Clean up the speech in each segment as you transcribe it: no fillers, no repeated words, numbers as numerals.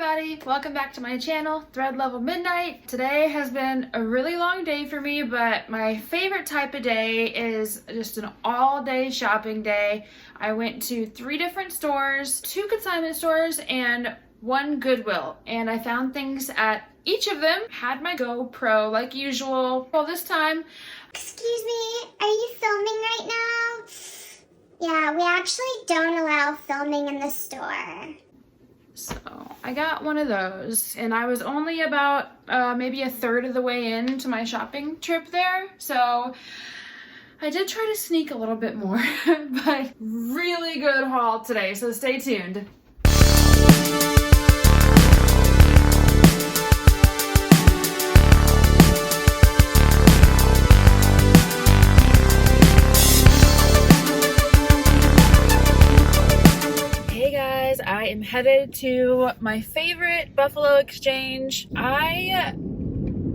everybody, welcome back to my channel, Thread Level Midnight. Today has been a really long day for me, but my favorite type of day is just an all-day shopping day. I went to 3 different stores, 2 consignment stores, and 1 Goodwill, and I found things at each of them. Had my GoPro like usual. Well, this time... Excuse me, are you filming right now? Yeah, we actually don't allow filming in the store. So I got one of those, and I was only about maybe a third of the way into my shopping trip there, so I did try to sneak a little bit more, but really good haul today, so stay tuned. I am headed to my favorite Buffalo Exchange. I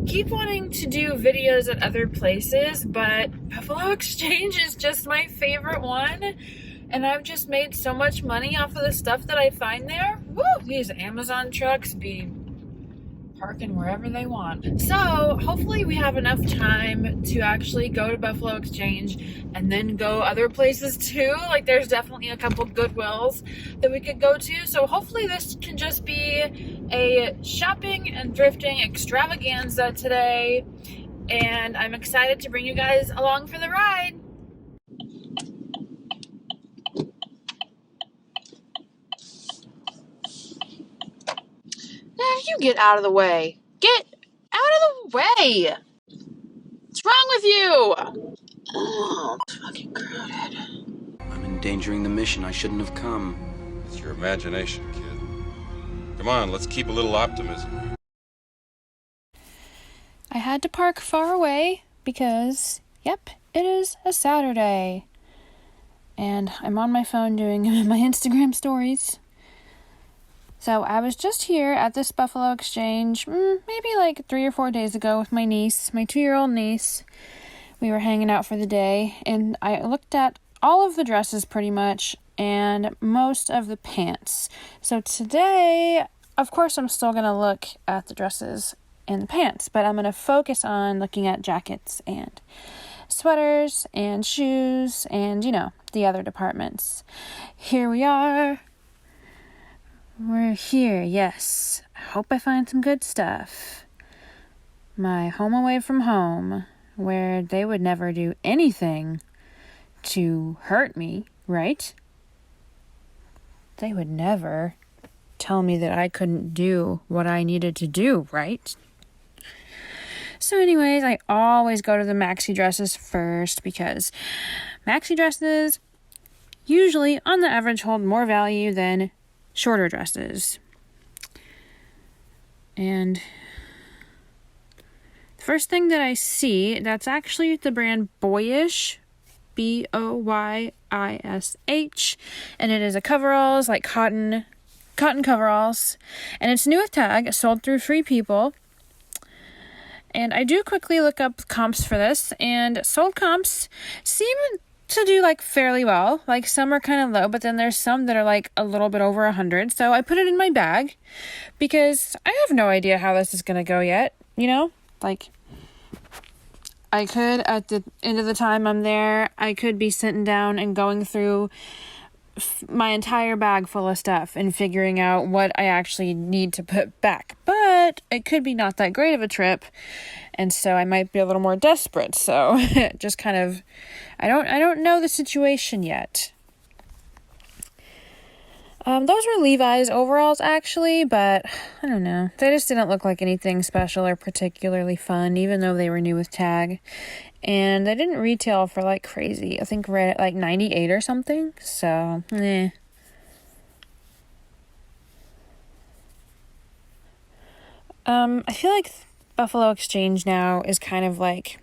keep wanting to do videos at other places, but Buffalo Exchange is just my favorite one, and I've just made so much money off of the stuff that I find there. Woo! These Amazon trucks be parking wherever they want. So hopefully we have enough time to actually go to Buffalo Exchange and then go other places too. Like there's definitely a couple Goodwills that we could go to. So hopefully this can just be a shopping and thrifting extravaganza today. And I'm excited to bring you guys along for the ride. You get out of the way. Get out of the way. What's wrong with you? Oh, it's fucking crowded. I'm endangering the mission. I shouldn't have come. It's your imagination, kid. Come on, let's keep a little optimism. I had to park far away because, yep, it is a Saturday. And I'm on my phone doing my Instagram stories. So I was just here at this Buffalo Exchange, maybe like 3 or 4 days ago with my niece, my 2-year-old niece. We were hanging out for the day, and I looked at all of the dresses pretty much, and most of the pants. So today, of course, I'm still going to look at the dresses and the pants, but I'm going to focus on looking at jackets and sweaters and shoes and, you know, the other departments. Here we are. We're here, yes. I hope I find some good stuff. My home away from home, where they would never do anything to hurt me, right? They would never tell me that I couldn't do what I needed to do, right? So anyways, I always go to the maxi dresses first because maxi dresses usually, on the average, hold more value than shorter dresses. And the first thing that I see, that's actually the brand Boyish, Boyish, and it is a coveralls, like cotton coveralls, and it's new with tag, sold through Free People. And I do quickly look up comps for this, and sold comps seem to do like fairly well. Like some are kind of low, but then there's some that are like a little bit over 100. So I put it in my bag because I have no idea how this is going to go yet. You know, like I could, at the end of the time I'm there, I could be sitting down and going through my entire bag full of stuff and figuring out what I actually need to put back. But it could be not that great of a trip, and so I might be a little more desperate. So just kind of, I don't know the situation yet. Those were Levi's overalls actually, but I don't know. They just didn't look like anything special or particularly fun, even though they were new with tag. And they didn't retail for like crazy. I think we're at like 98 or something. So, I feel like Buffalo Exchange now is kind of like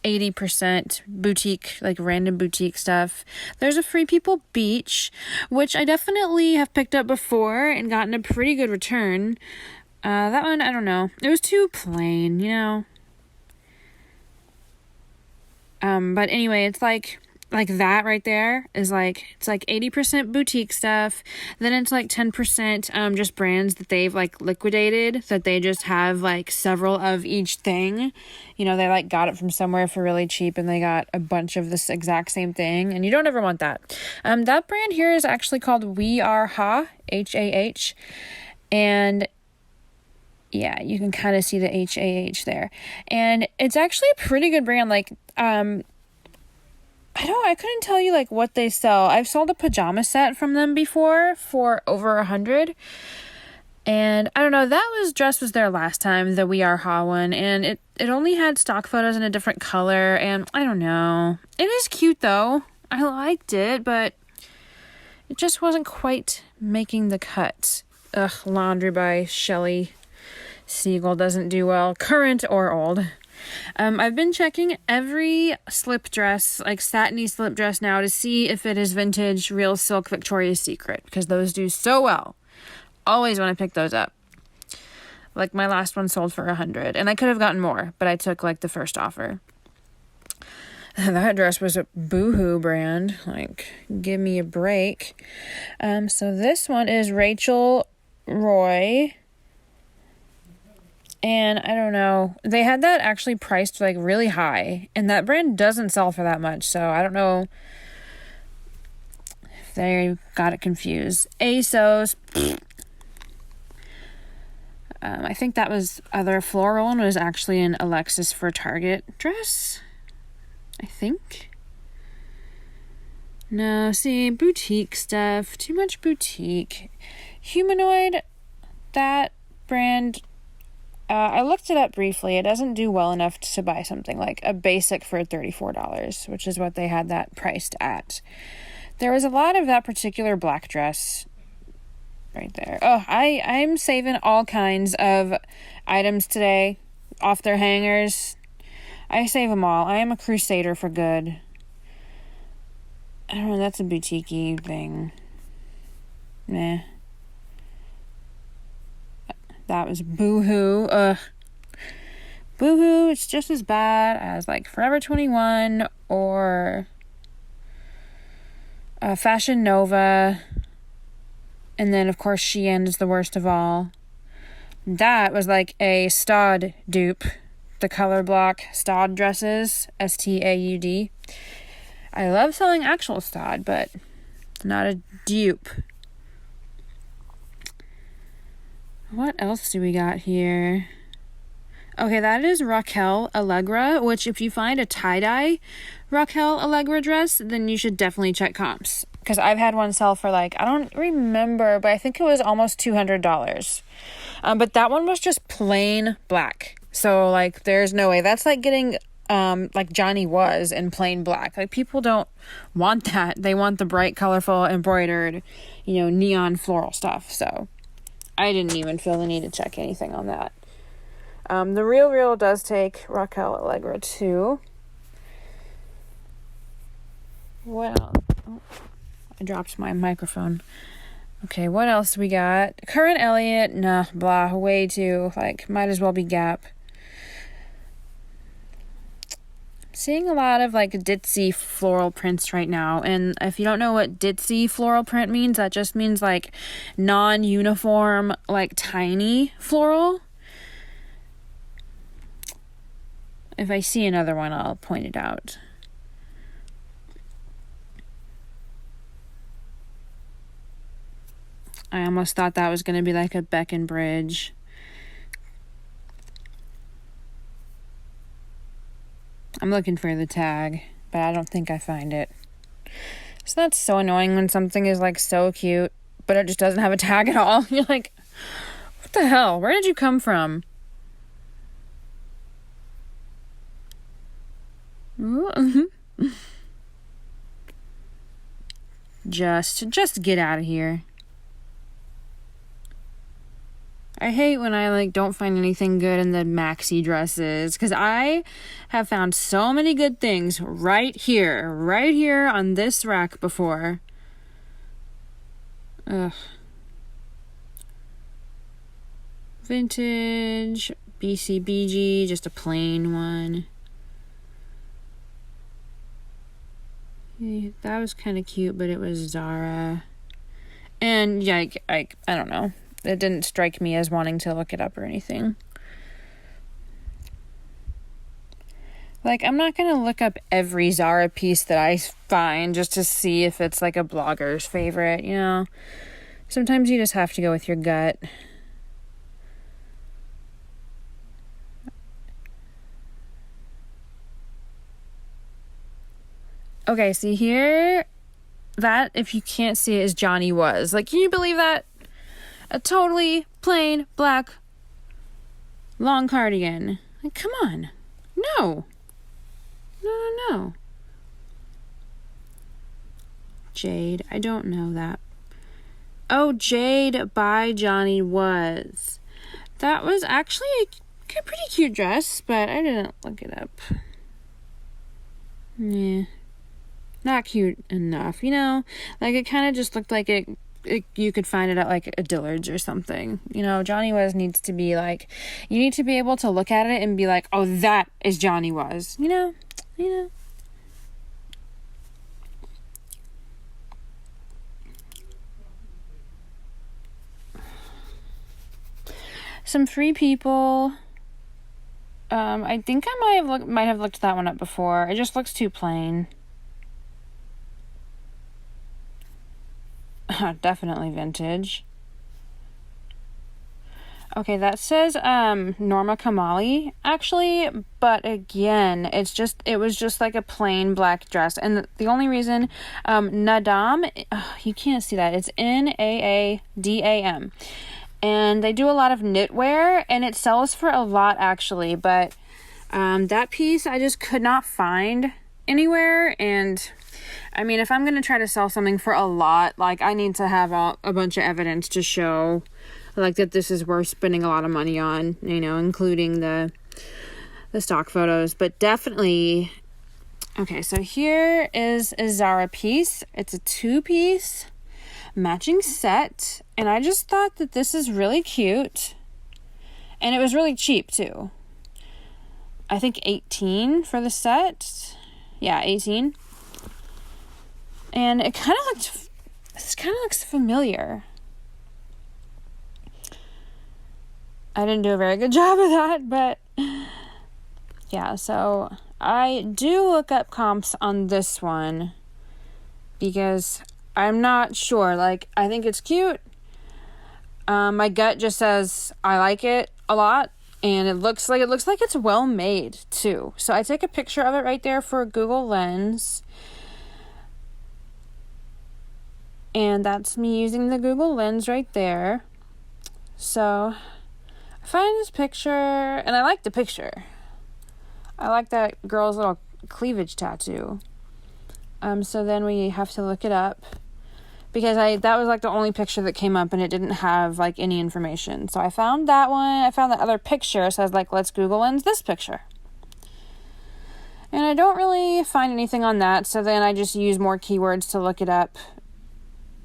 80% boutique, like random boutique stuff. There's a Free People Beach, which I definitely have picked up before and gotten a pretty good return. That one, I don't know. It was too plain, you know. But anyway, it's like like that right there is like, it's like 80% boutique stuff. Then it's like 10% just brands that they've like liquidated, that they just have like several of each thing. You know, they like got it from somewhere for really cheap and they got a bunch of this exact same thing, and you don't ever want that. That brand here is actually called We Are Ha, H-A-H. And yeah, you can kind of see the H-A-H there. And it's actually a pretty good brand. Like, I couldn't tell you like what they sell. I've sold a pajama set from them before for over $100. And I don't know, that dress was there last time, the We Are Ha one, and it only had stock photos in a different color, and I don't know. It is cute though. I liked it, but it just wasn't quite making the cut. Ugh, Laundry by Shelley Siegel doesn't do well, current or old. I've been checking every slip dress, like satiny slip dress now, to see if it is vintage, real silk, Victoria's Secret, because those do so well. Always want to pick those up. Like my last one sold for $100, and I could have gotten more, but I took like the first offer. That dress was a Boohoo brand. Like, give me a break. So this one is Rachel Roy. And I don't know, they had that actually priced like really high, and that brand doesn't sell for that much, so I don't know if they got it confused. ASOS. I think that was other floral one was actually an Alexis for Target dress, I think. No, see, boutique stuff, too much boutique. Humanoid, that brand, I looked it up briefly. It doesn't do well enough to buy something like a basic for $34, which is what they had that priced at. There was a lot of that particular black dress right there. Oh, I'm saving all kinds of items today off their hangers. I save them all. I am a crusader for good. I don't know, that's a boutique-y thing. Meh. That was Boohoo. Boohoo, it's just as bad as like Forever 21 or Fashion Nova. And then, of course, Shein is the worst of all. That was like a Staud dupe. The color block Staud dresses. S-T-A-U-D. I love selling actual Staud, but not a dupe. What else do we got here? Okay, that is Raquel Allegra, which if you find a tie-dye Raquel Allegra dress, then you should definitely check comps. Because I've had one sell for like, I don't remember, but I think it was almost $200. But that one was just plain black. So like, there's no way. That's like getting like Johnny was in plain black. Like, people don't want that. They want the bright, colorful, embroidered, neon floral stuff. So I didn't even feel the need to check anything on that. The Real does take Raquel Allegra too. Well, I dropped my microphone. Okay, what else we got? Current Elliott, nah, blah, way too. Like, might as well be Gap. Seeing a lot of like ditzy floral prints right now, and if you don't know what ditzy floral print means, that just means like non-uniform, like tiny floral. If I see another one, I'll point it out. I almost thought that was going to be like a Beck and Bridge. I'm looking for the tag, but I don't think I find it. So that's so annoying when something is like so cute, but it just doesn't have a tag at all. You're like, what the hell? Where did you come from? Just get out of here. I hate when I like don't find anything good in the maxi dresses, because I have found so many good things right here on this rack before. Ugh. Vintage, BCBG, just a plain one. That was kind of cute, but it was Zara. And yeah, I don't know. It didn't strike me as wanting to look it up or anything. Like, I'm not going to look up every Zara piece that I find just to see if it's like a blogger's favorite, you know? Sometimes you just have to go with your gut. Okay, see here, that, if you can't see it, is Johnny Was. Like, can you believe that? A totally plain black long cardigan. Like, come on. No. No. Jade, I don't know that. Oh, Jade by Johnny Was. That was actually a pretty cute dress, but I didn't look it up. Yeah. Not cute enough, you know? Like, it kind of just looked like it you could find it at, like, a Dillard's or something. You know, Johnny Was needs to be, like, you need to be able to look at it and be like, oh, that is Johnny Was. You know? Some Free People. I think I might have looked that one up before. It just looks too plain. Definitely vintage. Okay, that says Norma Kamali actually, but again, it was just like a plain black dress, and the only reason Nadam, you can't see that, it's Naadam, and they do a lot of knitwear, and it sells for a lot actually, but that piece I just could not find anywhere. And I mean, if I'm going to try to sell something for a lot, like, I need to have a bunch of evidence to show, like, that this is worth spending a lot of money on, you know, including the stock photos. But definitely, okay, so here is a Zara piece. It's a 2-piece matching set, and I just thought that this is really cute, and it was really cheap, too. I think 18 for the set. Yeah, 18. And this kind of looks familiar. I didn't do a very good job of that, but yeah, so I do look up comps on this one because I'm not sure. Like, I think it's cute. My gut just says I like it a lot, and it looks like it's well made too. So I take a picture of it right there for Google Lens. And that's me using the Google Lens right there. So I find this picture, and I like the picture. I like that girl's little cleavage tattoo. So then we have to look it up, because that was like the only picture that came up, and it didn't have like any information. So I found that one. I found that other picture. So I was like, let's Google Lens this picture. And I don't really find anything on that. So then I just use more keywords to look it up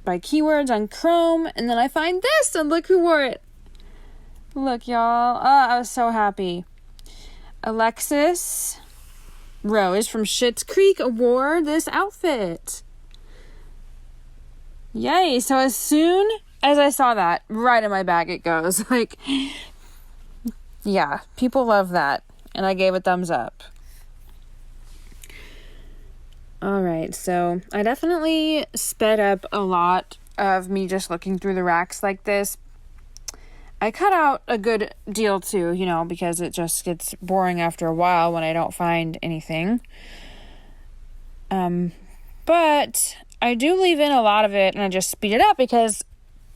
by keywords on Chrome, and then I find this, and look who wore it. Look, y'all. I was so happy. Alexis Rose from Schitt's Creek wore this outfit. Yay. So as soon as I saw that, right in my bag it goes. Like, yeah, people love that, and I gave a thumbs up. Alright, so I definitely sped up a lot of me just looking through the racks like this. I cut out a good deal too, you know, because it just gets boring after a while when I don't find anything. But I do leave in a lot of it, and I just speed it up because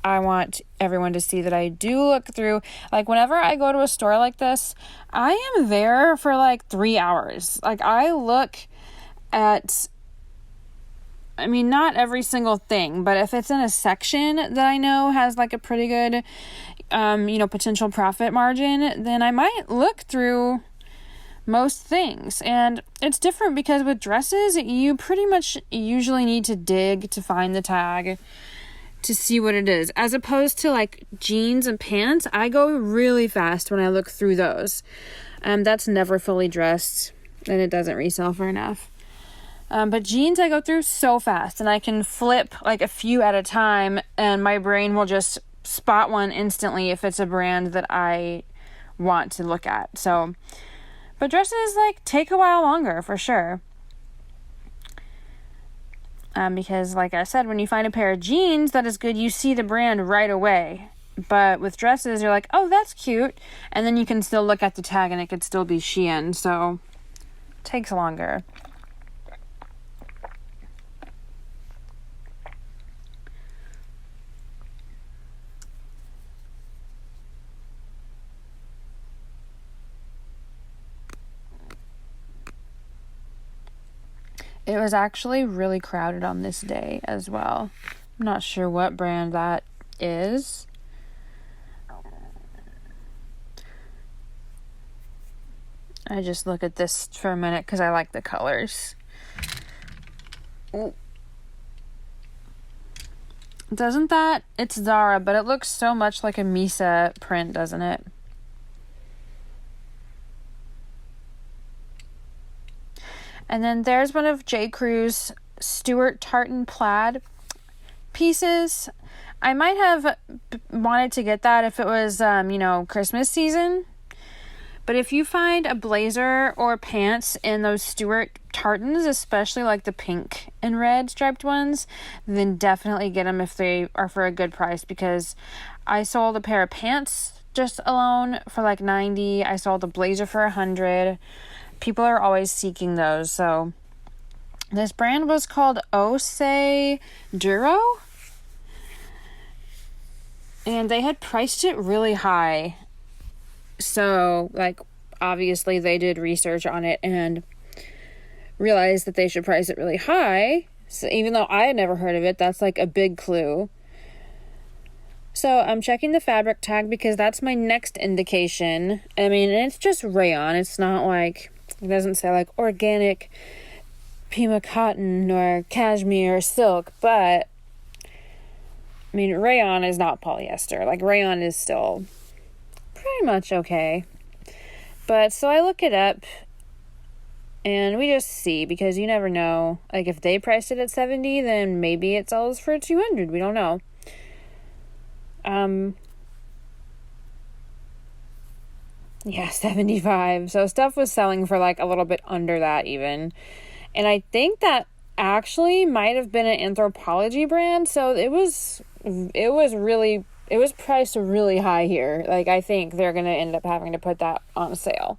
I want everyone to see that I do look through. Like, whenever I go to a store like this, I am there for like 3 hours. Like, I look at, I mean, not every single thing, but if it's in a section that I know has like a pretty good, potential profit margin, then I might look through most things. And it's different because with dresses, you pretty much usually need to dig to find the tag to see what it is. As opposed to like jeans and pants, I go really fast when I look through those. That's never fully dressed, and it doesn't resell for enough. But jeans I go through so fast, and I can flip like a few at a time, and my brain will just spot one instantly if it's a brand that I want to look at. So, but dresses like take a while longer for sure. Because like I said, when you find a pair of jeans that is good, you see the brand right away. But with dresses, you're like, oh, that's cute. And then you can still look at the tag and it could still be Shein. So it takes longer. It was actually really crowded on this day as well. I'm not sure what brand that is. I just look at this for a minute because I like the colors. Ooh. Doesn't that? It's Zara, but it looks so much like a Misa print, doesn't it? And then there's one of J. Crew's Stuart Tartan plaid pieces. I might have wanted to get that if it was, Christmas season. But if you find a blazer or pants in those Stuart tartans, especially like the pink and red striped ones, then definitely get them if they are for a good price, because I sold a pair of pants just alone for like $90. I sold a blazer for $100. People are always seeking those. So this brand was called Ose Duro, and they had priced it really high. So, like, obviously they did research on it and realized that they should price it really high. So even though I had never heard of it, that's like a big clue. So I'm checking the fabric tag because that's my next indication. I mean, it's just rayon. It's not like, it doesn't say like organic Pima cotton or cashmere or silk, but I mean, rayon is not polyester. Like, rayon is still pretty much okay. But so I look it up and we just see, because you never know. Like, if they priced it at $70, then maybe it sells for $200. We don't know. Yeah, $75. So stuff was selling for like a little bit under that even. And I think that actually might have been an Anthropologie brand. So it was priced really high here. Like, I think they're going to end up having to put that on sale.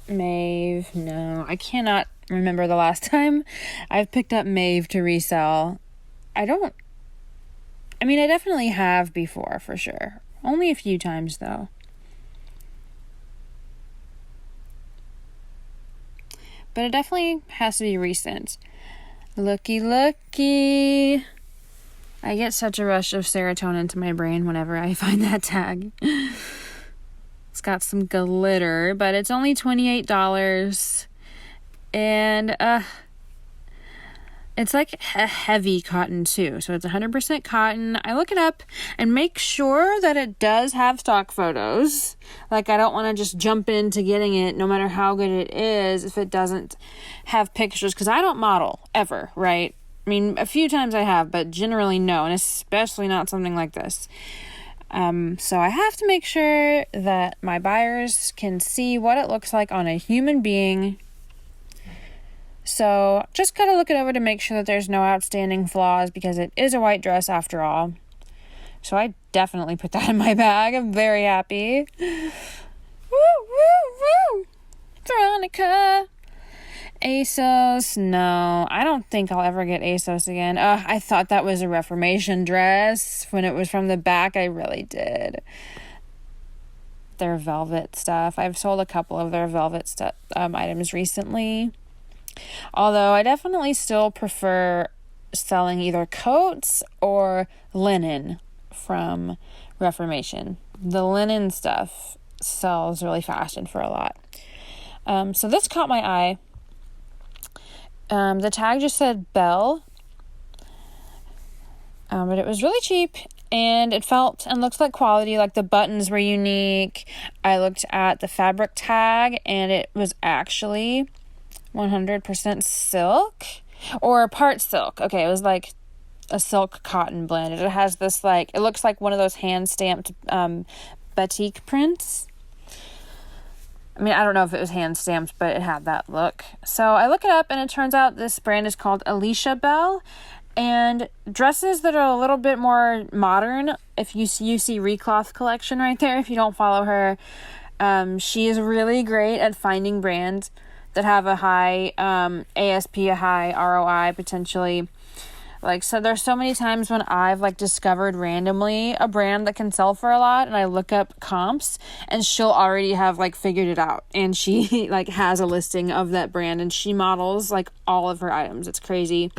Maeve, no. I cannot remember the last time I've picked up Maeve to resell. I definitely have before, for sure. Only a few times, though. But it definitely has to be recent. Looky. I get such a rush of serotonin to my brain whenever I find that tag. It's got some glitter, but it's only $28. And it's like a heavy cotton too. So it's 100% cotton. I look it up and make sure that it does have stock photos. Like, I don't want to just jump into getting it no matter how good it is if it doesn't have pictures, because I don't model ever, right? I mean, a few times I have, but generally no, and especially not something like this. So I have to make sure that my buyers can see what it looks like on a human being. So just gotta look it over to make sure that there's no outstanding flaws, because it is a white dress after all. So I definitely put that in my bag. I'm very happy. Woo! Veronica. ASOS. No, I don't think I'll ever get ASOS again. I thought that was a Reformation dress. When it was from the back, I really did. Their velvet stuff. I've sold a couple of their velvet items recently. Although I definitely still prefer selling either coats or linen from Reformation. The linen stuff sells really fast and for a lot. So this caught my eye. The tag just said Belle. But it was really cheap. And it felt and looked like quality, like the buttons were unique. I looked at the fabric tag and it was actually 100% silk or part silk. Okay, it was like a silk cotton blend. It has this like, it looks like one of those hand stamped batik prints. I mean, I don't know if it was hand stamped, but it had that look. So I look it up and it turns out this brand is called Alicia Bell. And dresses that are a little bit more modern, if you see Recloth collection right there, if you don't follow her, she is really great at finding brands that have a high ASP, a high ROI potentially. Like, so there's so many times when I've like discovered randomly a brand that can sell for a lot and I look up comps and she'll already have like figured it out and she like has a listing of that brand and she models like all of her items. It's crazy.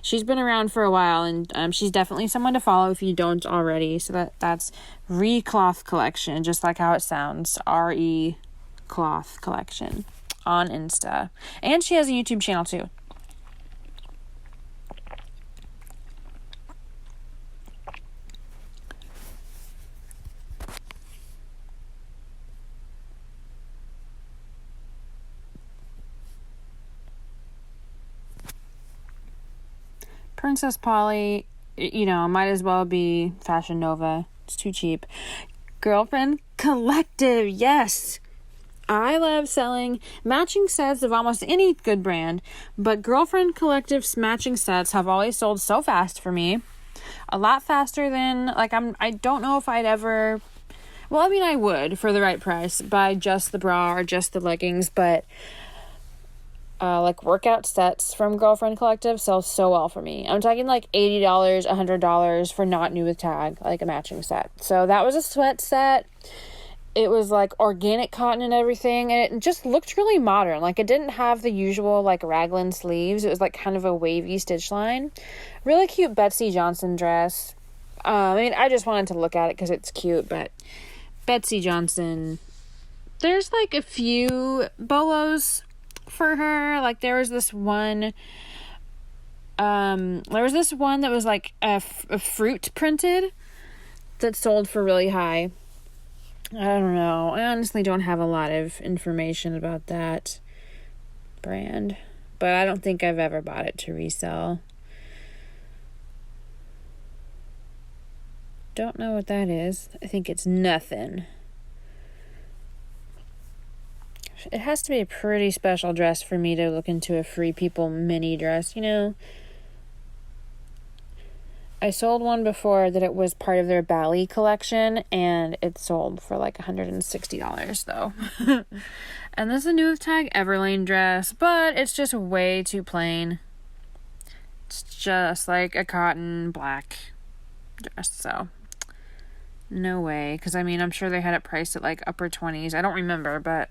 She's been around for a while and she's definitely someone to follow if you don't already. So that's Recloth Collection, just like how it sounds, R-E Cloth Collection on Insta. And she has a YouTube channel too. Princess Polly, you know, might as well be Fashion Nova. It's too cheap. Girlfriend Collective, yes. I love selling matching sets of almost any good brand, but Girlfriend Collective's matching sets have always sold so fast for me. A lot faster than, like, I don't know if I'd ever, well, I mean, I would, for the right price, buy just the bra or just the leggings, but like workout sets from Girlfriend Collective sell so well for me. I'm talking like $80, $100 for not new with tag, like a matching set. So that was a sweat set. It was like organic cotton and everything, and it just looked really modern. Like it didn't have the usual like raglan sleeves. It was like kind of a wavy stitch line. Really cute Betsy Johnson dress. I mean, I just wanted to look at it because it's cute, but Betsy Johnson, there's like a few bolos for her. Like there was this one that was like a fruit printed that sold for really high. I don't know. I honestly don't have a lot of information about that brand, but I don't think I've ever bought it to resell. Don't know what that is. I think it's nothing. It has to be a pretty special dress for me to look into a Free People mini dress, you know? I sold one before that it was part of their Bali collection, and it sold for like $160 though. And this is a new with tag Everlane dress, but it's just way too plain. It's just like a cotton black dress, so no way. Because I mean, I'm sure they had it priced at like upper 20s. I don't remember, but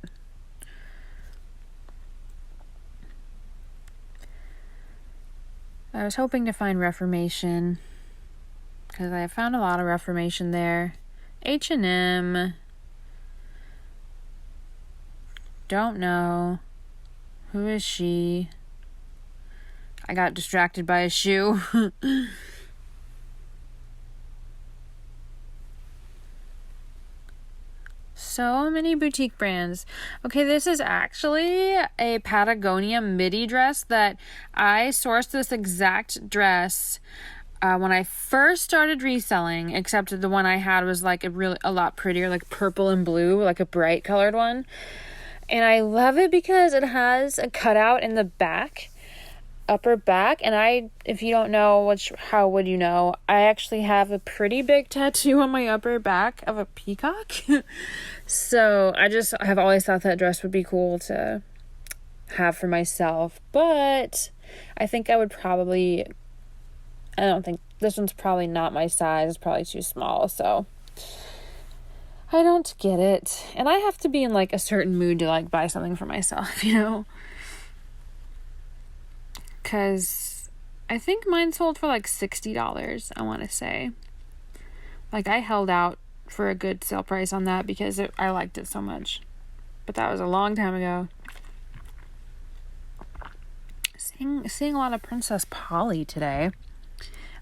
I was hoping to find Reformation, because I found a lot of Reformation there. H&M. Don't know. Who is she? I got distracted by a shoe. So many boutique brands. Okay, this is actually a Patagonia midi dress that I sourced this exact dress when I first started reselling, except the one I had was like a lot prettier, like purple and blue, like a bright colored one. And I love it because it has a cutout in the back, upper back, and if you don't know, how would you know, I actually have a pretty big tattoo on my upper back of a peacock. So I have always thought that dress would be cool to have for myself, but I think I don't think this one's probably not my size. It's probably too small, so I don't get it. And I have to be in like a certain mood to like buy something for myself, you know? Because I think mine sold for like $60, I want to say. Like I held out for a good sale price on that because I liked it so much. But that was a long time ago. Seeing a lot of Princess Polly today.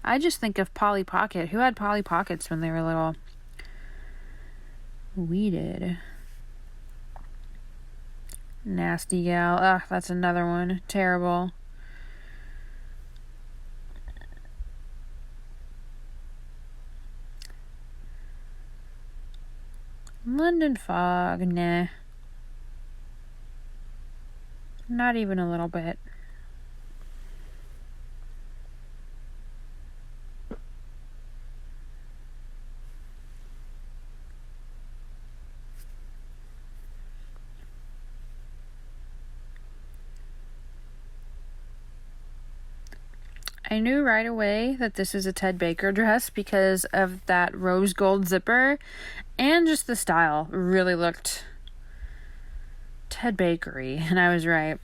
I just think of Polly Pocket. Who had Polly Pockets when they were little? We did. Nasty gal. Ugh, that's another one. Terrible. London Fog. Nah. Not even a little bit. I knew right away that this is a Ted Baker dress because of that rose gold zipper, and just the style really looked Ted Bakery, and I was right.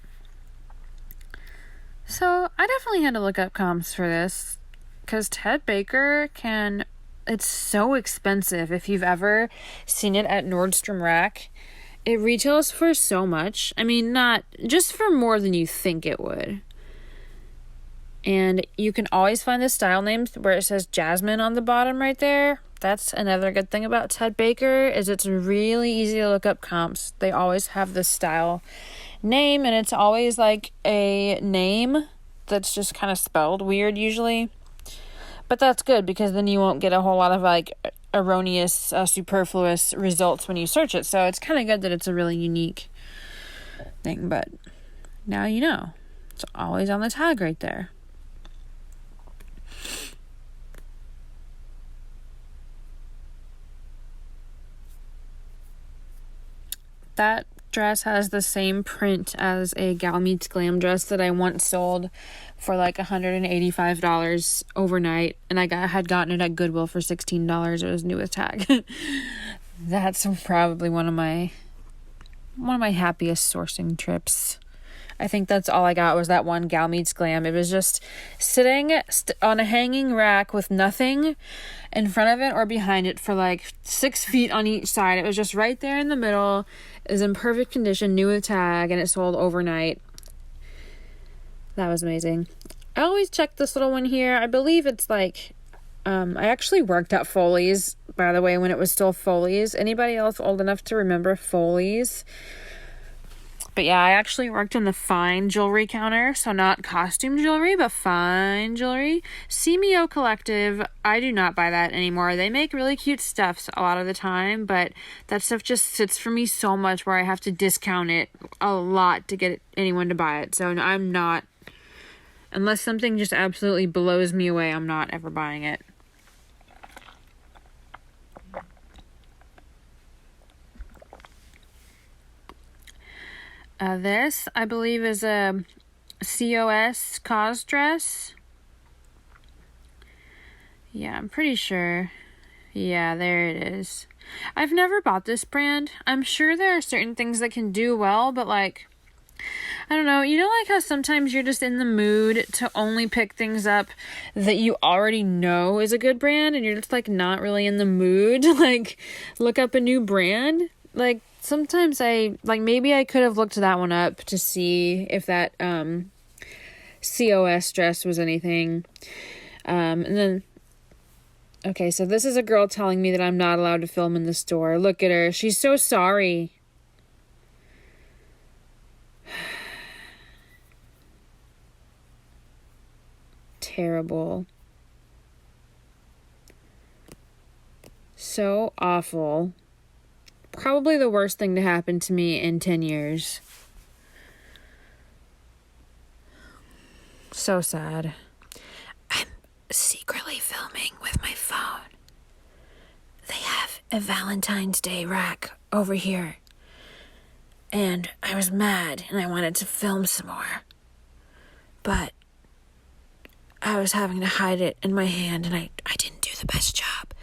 So I definitely had to look up comps for this because Ted Baker it's so expensive. If you've ever seen it at Nordstrom Rack, it retails for so much. I mean, not just for more than you think it would. And you can always find the style names where it says Jasmine on the bottom right there. That's another good thing about Ted Baker, is it's really easy to look up comps. They always have the style name, and it's always like a name that's just kind of spelled weird usually. But that's good because then you won't get a whole lot of like erroneous, superfluous results when you search it. So it's kind of good that it's a really unique thing. But now you know. It's always on the tag right there. That dress has the same print as a Gal Meets Glam dress that I once sold for like $185 overnight, and I had gotten it at Goodwill for $16. It was new with tag. That's probably one of my happiest sourcing trips. I think that's all I got was that one Gal Meets Glam. It was just sitting on a hanging rack with nothing in front of it or behind it for like 6 feet on each side. It was just right there in the middle. It was in perfect condition, new with tag, and it sold overnight. That was amazing. I always check this little one here. I believe it's like, I actually worked at Foley's, by the way, when it was still Foley's. Anybody else old enough to remember Foley's? But yeah, I actually worked in the fine jewelry counter, so not costume jewelry, but fine jewelry. CMEO Collective, I do not buy that anymore. They make really cute stuff a lot of the time, but that stuff just sits for me so much where I have to discount it a lot to get anyone to buy it. So I'm not, unless something just absolutely blows me away, I'm not ever buying it. This, I believe, is a cause dress. Yeah, I'm pretty sure. Yeah, there it is. I've never bought this brand. I'm sure there are certain things that can do well, but like, I don't know. You know, like how sometimes you're just in the mood to only pick things up that you already know is a good brand, and you're just like not really in the mood to like look up a new brand? Like, sometimes maybe I could have looked that one up to see if that COS dress was anything. And then, okay, so this is a girl telling me that I'm not allowed to film in the store. Look at her. She's so sorry. Terrible. So awful. Probably the worst thing to happen to me in 10 years. So sad. I'm secretly filming with my phone. They have a Valentine's Day rack over here. And I was mad and I wanted to film some more. But I was having to hide it in my hand and I didn't do the best job.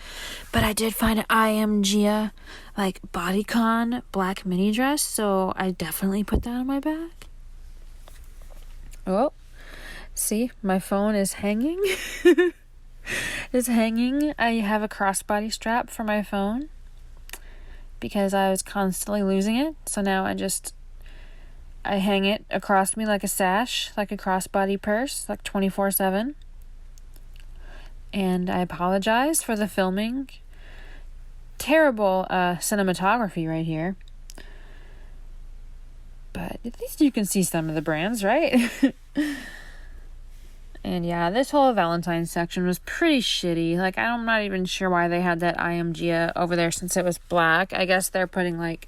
But I did find an I Am Gia, like, bodycon black mini dress, so I definitely put that on my back. Oh, see, my phone is hanging. It's hanging. I have a crossbody strap for my phone because I was constantly losing it, so now I hang it across me like a sash, like a crossbody purse, like 24/7. And I apologize for the filming. Terrible cinematography right here. But at least you can see some of the brands, right? And yeah, this whole Valentine's section was pretty shitty. Like, I'm not even sure why they had that IMG over there since it was black. I guess they're putting, like,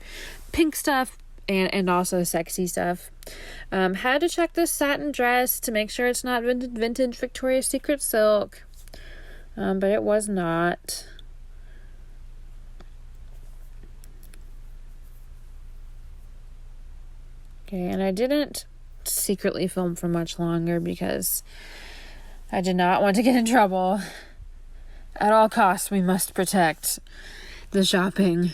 pink stuff and also sexy stuff. Had to check this satin dress to make sure it's not vintage Victoria's Secret silk. But it was not. Okay, and I didn't secretly film for much longer because I did not want to get in trouble. At all costs, we must protect the shopping.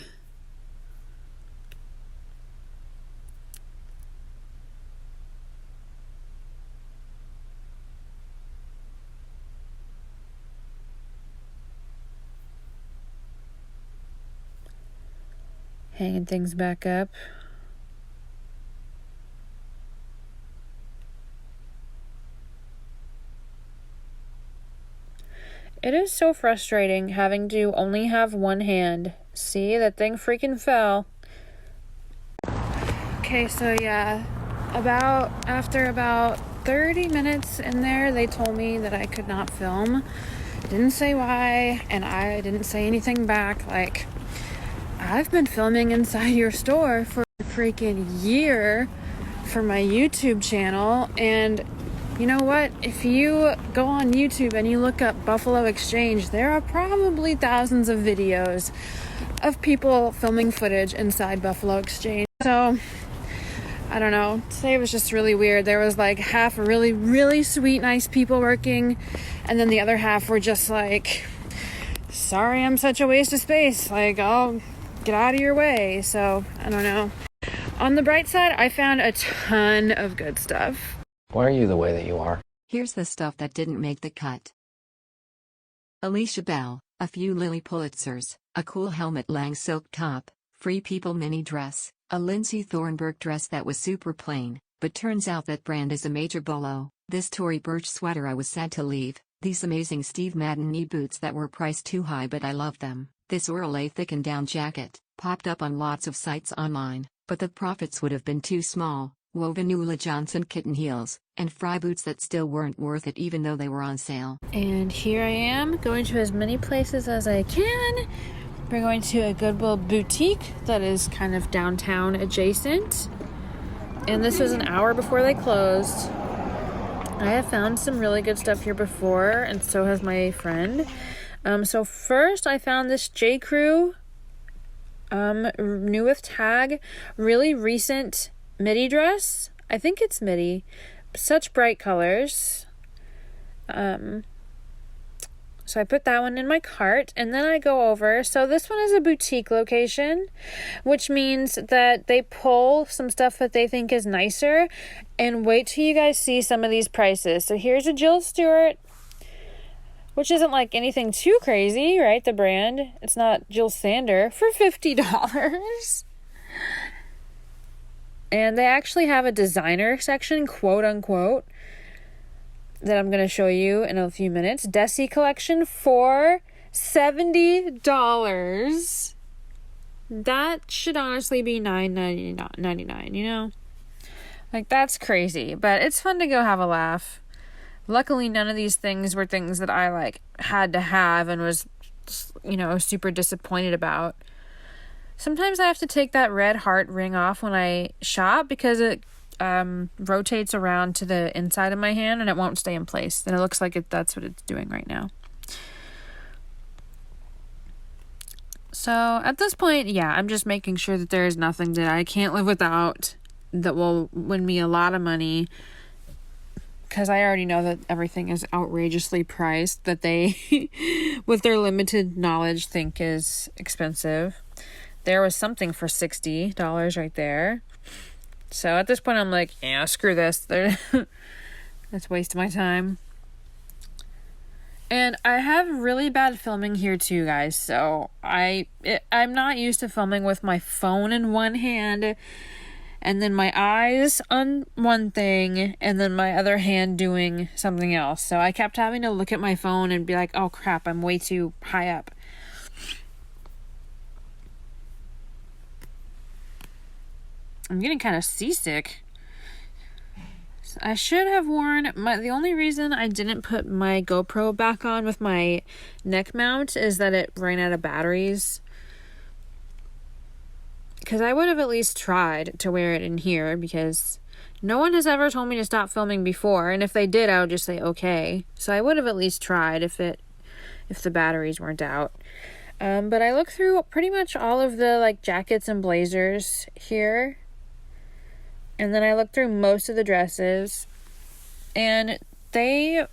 Hanging things back up. It is so frustrating having to only have one hand. See, that thing freaking fell. Okay, so yeah, after about 30 minutes in there, they told me that I could not film. Didn't say why, and I didn't say anything back. Like, I've been filming inside your store for a freaking year for my YouTube channel, and you know what? If you go on YouTube and you look up Buffalo Exchange, there are probably thousands of videos of people filming footage inside Buffalo Exchange. So, I don't know. Today was just really weird. There was like half really, really sweet, nice people working, and then the other half were just like, sorry, I'm such a waste of space. Like, I'll get out of your way. So, I don't know. On the bright side, I found a ton of good stuff. Why are you the way that you are? Here's the stuff that didn't make the cut. Alicia Bell, a few Lily Pulitzers, a cool Helmut Lang silk top, Free People mini dress, a Lindsay Thornburg dress that was super plain, but turns out that brand is a major bolo, this Tory Burch sweater I was sad to leave, these amazing Steve Madden knee boots that were priced too high but I love them, this Orlay thickened down jacket, popped up on lots of sites online, but the profits would have been too small. Woven Ulla Johnson kitten heels, and fry boots that still weren't worth it even though they were on sale. And here I am, going to as many places as I can. We're going to a Goodwill Boutique that is kind of downtown adjacent. And this was an hour before they closed. I have found some really good stuff here before, and so has my friend. So first I found this J. Crew new with tag, really recent midi dress. I think it's midi. Such bright colors. So I put that one in my cart, and then I go over. So this one is a boutique location, which means that they pull some stuff that they think is nicer, and wait till you guys see some of these prices. So here's a Jill Stewart, which isn't like anything too crazy, right? The brand. It's not Jill Sander, for $50. And they actually have a designer section, quote unquote, that I'm going to show you in a few minutes. Desi collection for $70. That should honestly be $9.99, you know? Like, that's crazy. But it's fun to go have a laugh. Luckily, none of these things were things that I, like, had to have and was, you know, super disappointed about. Sometimes I have to take that red heart ring off when I shop because it rotates around to the inside of my hand and it won't stay in place. And it looks like that's what it's doing right now. So at this point, yeah, I'm just making sure that there is nothing that I can't live without that will win me a lot of money, because I already know that everything is outrageously priced that they, with their limited knowledge, think is expensive. There was something for $60 right there. So at this point, I'm like, yeah, screw this. That's wasting my time. And I have really bad filming here too, guys. So I'm not used to filming with my phone in one hand and then my eyes on one thing, and then my other hand doing something else. So I kept having to look at my phone and be like, oh crap, I'm way too high up. I'm getting kind of seasick. I should have worn the only reason I didn't put my GoPro back on with my neck mount is that it ran out of batteries. Because I would have at least tried to wear it in here, because no one has ever told me to stop filming before, and if they did, I would just say okay. So I would have at least tried if the batteries weren't out. But I looked through pretty much all of the like jackets and blazers here. And then I looked through most of the dresses, and they,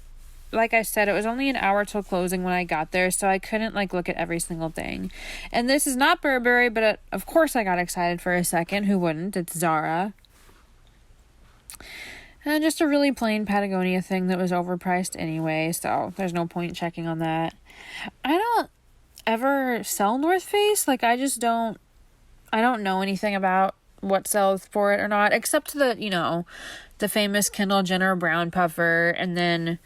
like I said, it was only an hour till closing when I got there, so I couldn't like look at every single thing. And this is not Burberry, but of course I got excited for a second. Who wouldn't? It's Zara. And just a really plain Patagonia thing that was overpriced anyway, so there's no point checking on that. I don't ever sell North Face. Like, I don't know anything about what sells for it or not, except the famous Kendall Jenner brown puffer. And then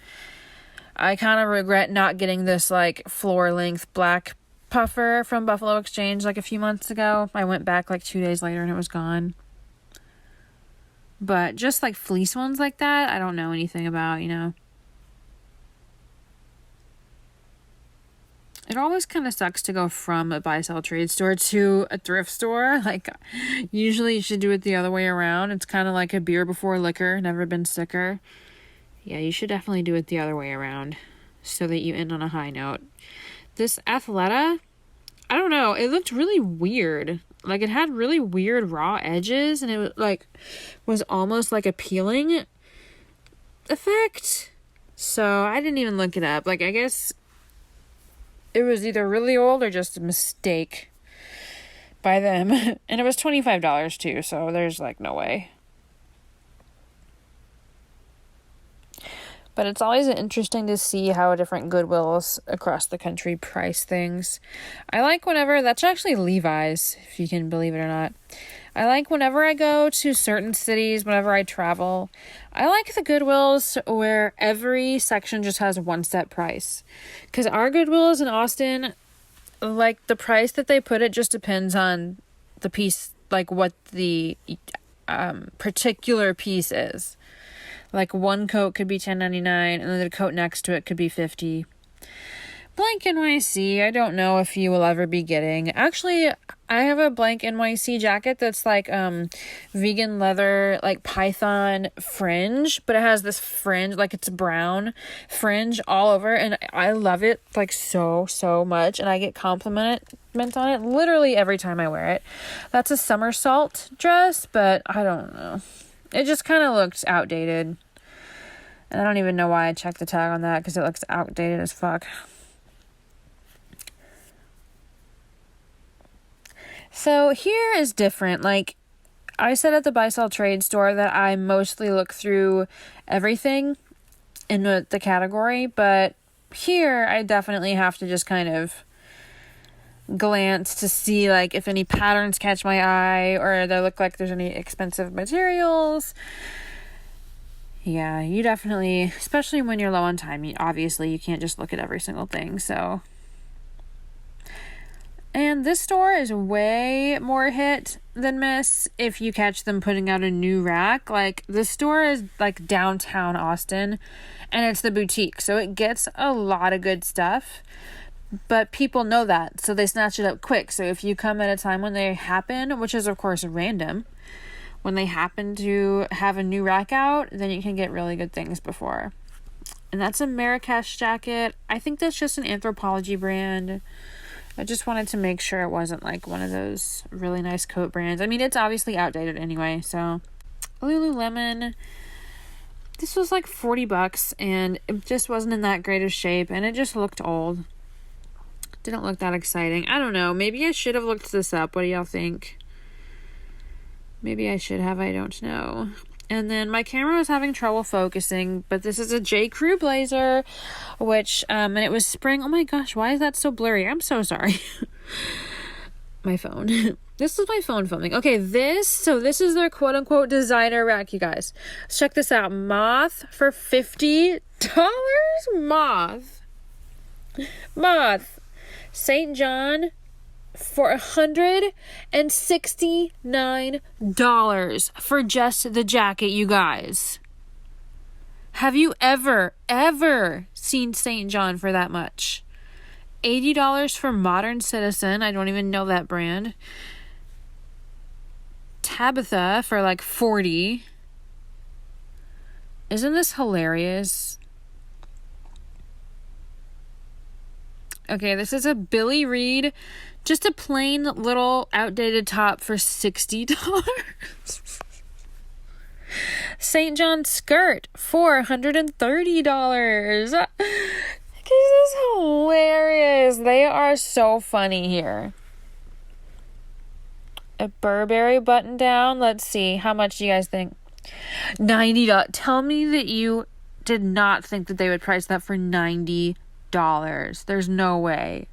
I kind of regret not getting this like floor length black puffer from Buffalo Exchange like a few months ago. I went back like 2 days later and it was gone. But just like fleece ones like that, I don't know anything about, It always kind of sucks to go from a buy-sell trade store to a thrift store. Like, usually you should do it the other way around. It's kind of like a beer before liquor, never been sicker. Yeah, you should definitely do it the other way around so that you end on a high note. This Athleta, I don't know, it looked really weird. Like, it had really weird raw edges, and it was almost like a peeling effect. So I didn't even look it up. Like, I guess it was either really old or just a mistake by them. And it was $25 too, so there's like no way. But it's always interesting to see how different Goodwills across the country price things. I like whenever, that's actually Levi's, if you can believe it or not. I like whenever I go to certain cities, whenever I travel, I like the Goodwills where every section just has one set price. Because our Goodwills in Austin, like the price that they put it just depends on the piece, like what the particular piece is. Like one coat could be $10.99 and then the coat next to it could be $50. Blank NYC, I don't know if you will ever be getting. Actually, I have a blank NYC jacket that's like vegan leather, like python fringe, but it has this fringe, like it's brown fringe all over, and I love it like so much, and I get compliments on it literally every time I wear it. That's a somersault dress, but I don't know. It just kind of looked outdated. And I don't even know why I checked the tag on that, because it looks outdated as fuck. So here is different. Like, I said at the buy-sell trade store that I mostly look through everything in the category, but here I definitely have to just kind of glance to see like if any patterns catch my eye or they look like there's any expensive materials. Yeah, you definitely, especially when you're low on time, obviously you can't just look at every single thing, so. And this store is way more hit than miss if you catch them putting out a new rack. Like, this store is like downtown Austin, and it's the boutique, so it gets a lot of good stuff. But people know that, so they snatch it up quick. So if you come at a time when they happen, which is of course random, when they happen to have a new rack out, then you can get really good things before. And that's a Marrakesh jacket. I think that's just an Anthropologie brand. I just wanted to make sure it wasn't like one of those really nice coat brands. I mean, it's obviously outdated anyway, so. Lululemon. This was like $40 and it just wasn't in that great of shape, and it just looked old. Didn't look that exciting. I don't know. Maybe I should have looked this up. What do y'all think? Maybe I should have. I don't know. And then my camera was having trouble focusing, but this is a J. Crew blazer, which, and it was spring. Oh my gosh, why is that so blurry? I'm so sorry. My phone. This is my phone filming. Okay, this is their quote-unquote designer rack, you guys. Check this out. Moth for $50. Moth. St. John for $169 for just the jacket, you guys. Have you ever seen St. John for that much? $80 for Modern Citizen. I don't even know that brand. Tabitha for like $40. Isn't this hilarious? Okay, this is a Billy Reed, just a plain little outdated top for $60. St. John skirt for $130. This is hilarious. They are so funny here. A Burberry button down. Let's see. How much do you guys think? $90. Tell me that you did not think that they would price that for $90. There's no way.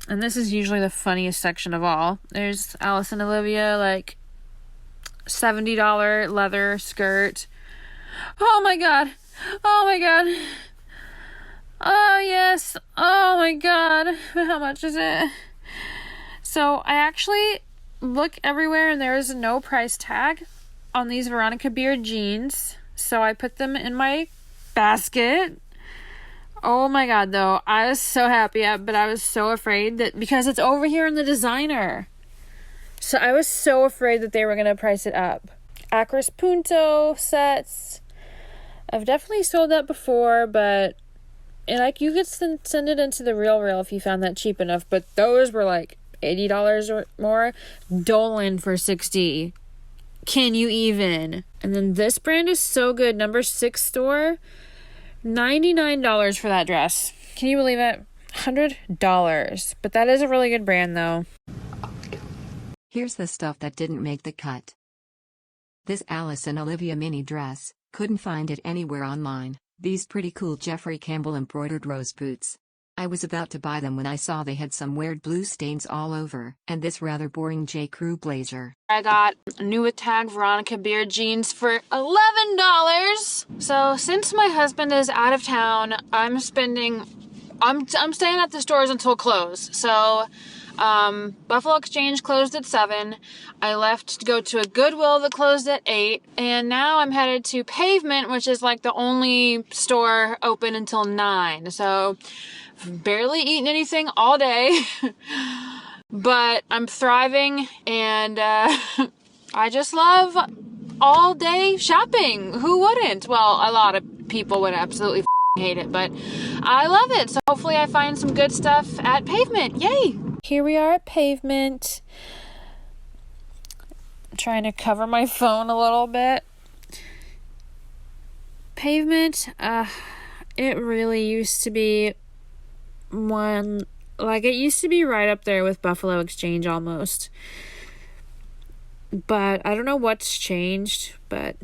And this is usually the funniest section of all. There's Alice and Olivia, like $70 leather skirt. Oh my god. Oh my god. Oh yes. Oh my god. How much is it? So I actually look everywhere and there is no price tag on these Veronica Beard jeans. So I put them in my basket. Oh my god, though. I was so happy, but I was so afraid that because it's over here in the designer. So I was so afraid that they were going to price it up. Acris Punto sets. I've definitely sold that before, but like you could send it into the Real if you found that cheap enough, but those were like $80 or more. Dolan for $60. Can you even? And then this brand is so good. Number 6 store. $99 for that dress. Can you believe it? $100. But that is a really good brand though. Here's the stuff that didn't make the cut. This Alice and Olivia mini dress, couldn't find it anywhere online. These pretty cool Jeffrey Campbell embroidered rose boots. I was about to buy them when I saw they had some weird blue stains all over, and this rather boring J. Crew blazer. I got new with tag Veronica Beard jeans for $11. So since my husband is out of town, I'm staying at the stores until close. So Buffalo Exchange closed at 7. I left to go to a Goodwill that closed at 8. And now I'm headed to Pavement, which is like the only store open until 9. So barely eaten anything all day. But I'm thriving, and I just love all day shopping. Who wouldn't? Well, a lot of people would absolutely hate it, but I love it. So hopefully I find some good stuff at Pavement. Yay! Here we are at Pavement. I'm trying to cover my phone a little bit. Pavement, it really used to be one, like it used to be right up there with Buffalo Exchange almost. But I don't know what's changed, but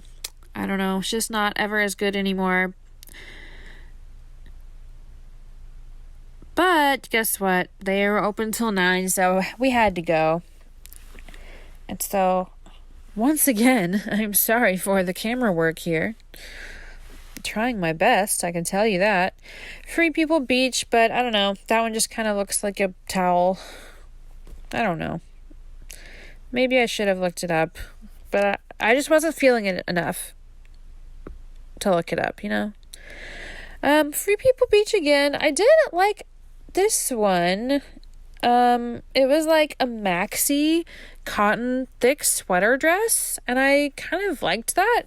I don't know. It's just not ever as good anymore. But guess what? They were open till 9, so we had to go. And so, once again, I'm sorry for the camera work here. Trying my best, I can tell you that. Free People Beach, but I don't know. That one just kind of looks like a towel. I don't know. Maybe I should have looked it up, but I just wasn't feeling it enough to look it up, you know? Free People Beach again. I didn't like this one. It was like a maxi cotton thick sweater dress, and I kind of liked that.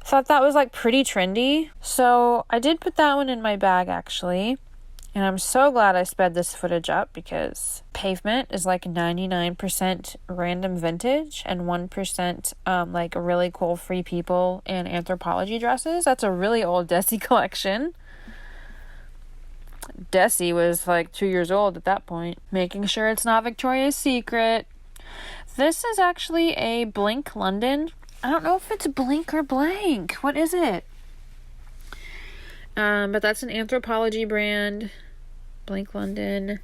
Thought that was like pretty trendy. So I did put that one in my bag actually. And I'm so glad I sped this footage up because Pavement is like 99% random vintage and 1% like really cool Free People and Anthropology dresses. That's a really old Desi collection. Desi was like 2 years old at that point. Making sure it's not Victoria's Secret. This is actually a Blink London. I don't know if it's Blink or Blank. What is it? But that's an Anthropology brand. Blink London.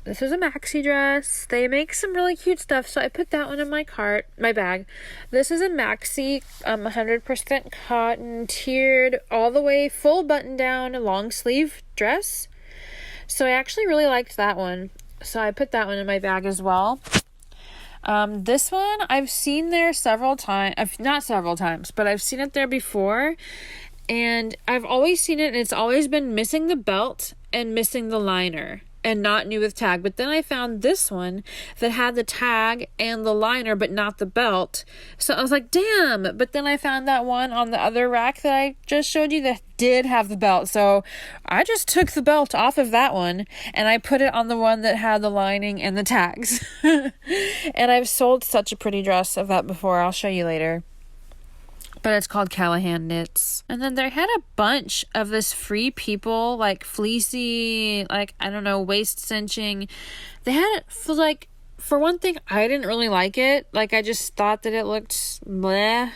This is a maxi dress. They make some really cute stuff, so I put that one in my bag. This is a maxi, 100% cotton, tiered, all the way, full button down, long sleeve dress. So I actually really liked that one. So I put that one in my bag as well. This one I've seen there several times, not several times, but I've seen it there before, and I've always seen it, and it's always been missing the belt and missing the liner and not new with tag. But then I found this one that had the tag and the liner but not the belt, so I was like, damn. But then I found that one on the other rack that I just showed you that did have the belt, so I just took the belt off of that one and I put it on the one that had the lining and the tags. And I've sold such a pretty dress of that before. I'll show you later, but it's called Callahan Knits. And then they had a bunch of this Free People, like fleecy, like, I don't know, waist cinching. They had it for, like, for one thing, I didn't really like it. Like, I just thought that it looked bleh.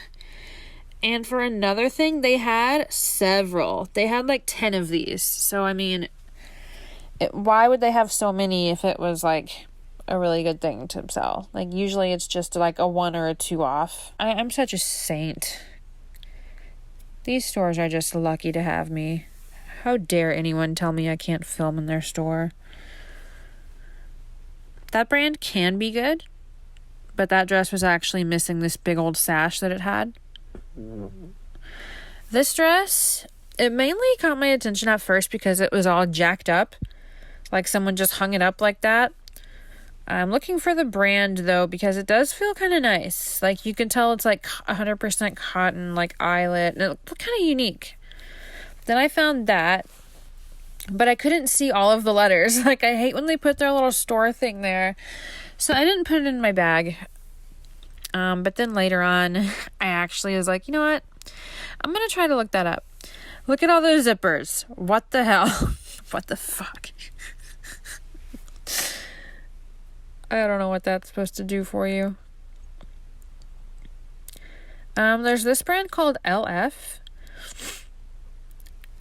And for another thing, they had several. They had like 10 of these. So, I mean, why would they have so many if it was like a really good thing to sell? Like, usually it's just like a 1 or a 2 off. I'm such a saint. These stores are just lucky to have me. How dare anyone tell me I can't film in their store? That brand can be good, but that dress was actually missing this big old sash that it had. This dress, it mainly caught my attention at first because it was all jacked up, like someone just hung it up like that. I'm looking for the brand though, because it does feel kind of nice. Like, you can tell it's like 100% cotton, like eyelet, and it looked kind of unique. Then I found that, but I couldn't see all of the letters. Like, I hate when they put their little store thing there, so I didn't put it in my bag. But then later on, I actually was like, you know what? I'm going to try to look that up. Look at all those zippers. What the hell? What the fuck? I don't know what that's supposed to do for you. There's this brand called LF.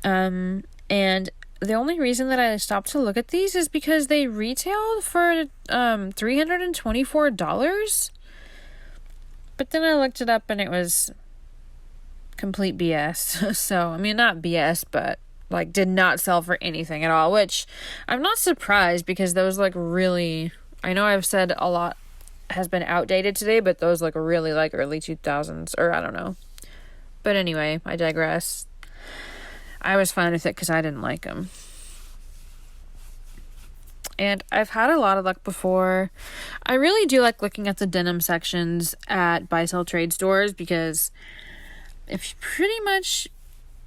And the only reason that I stopped to look at these is because they retailed for $324. But then I looked it up and it was complete BS. So, I mean, not BS, but like did not sell for anything at all, which I'm not surprised because those like really, I know I've said a lot has been outdated today, but those look really like early 2000s, or I don't know. But anyway, I digress. I was fine with it because I didn't like them. And I've had a lot of luck before. I really do like looking at the denim sections at buy-sell trade stores because if pretty much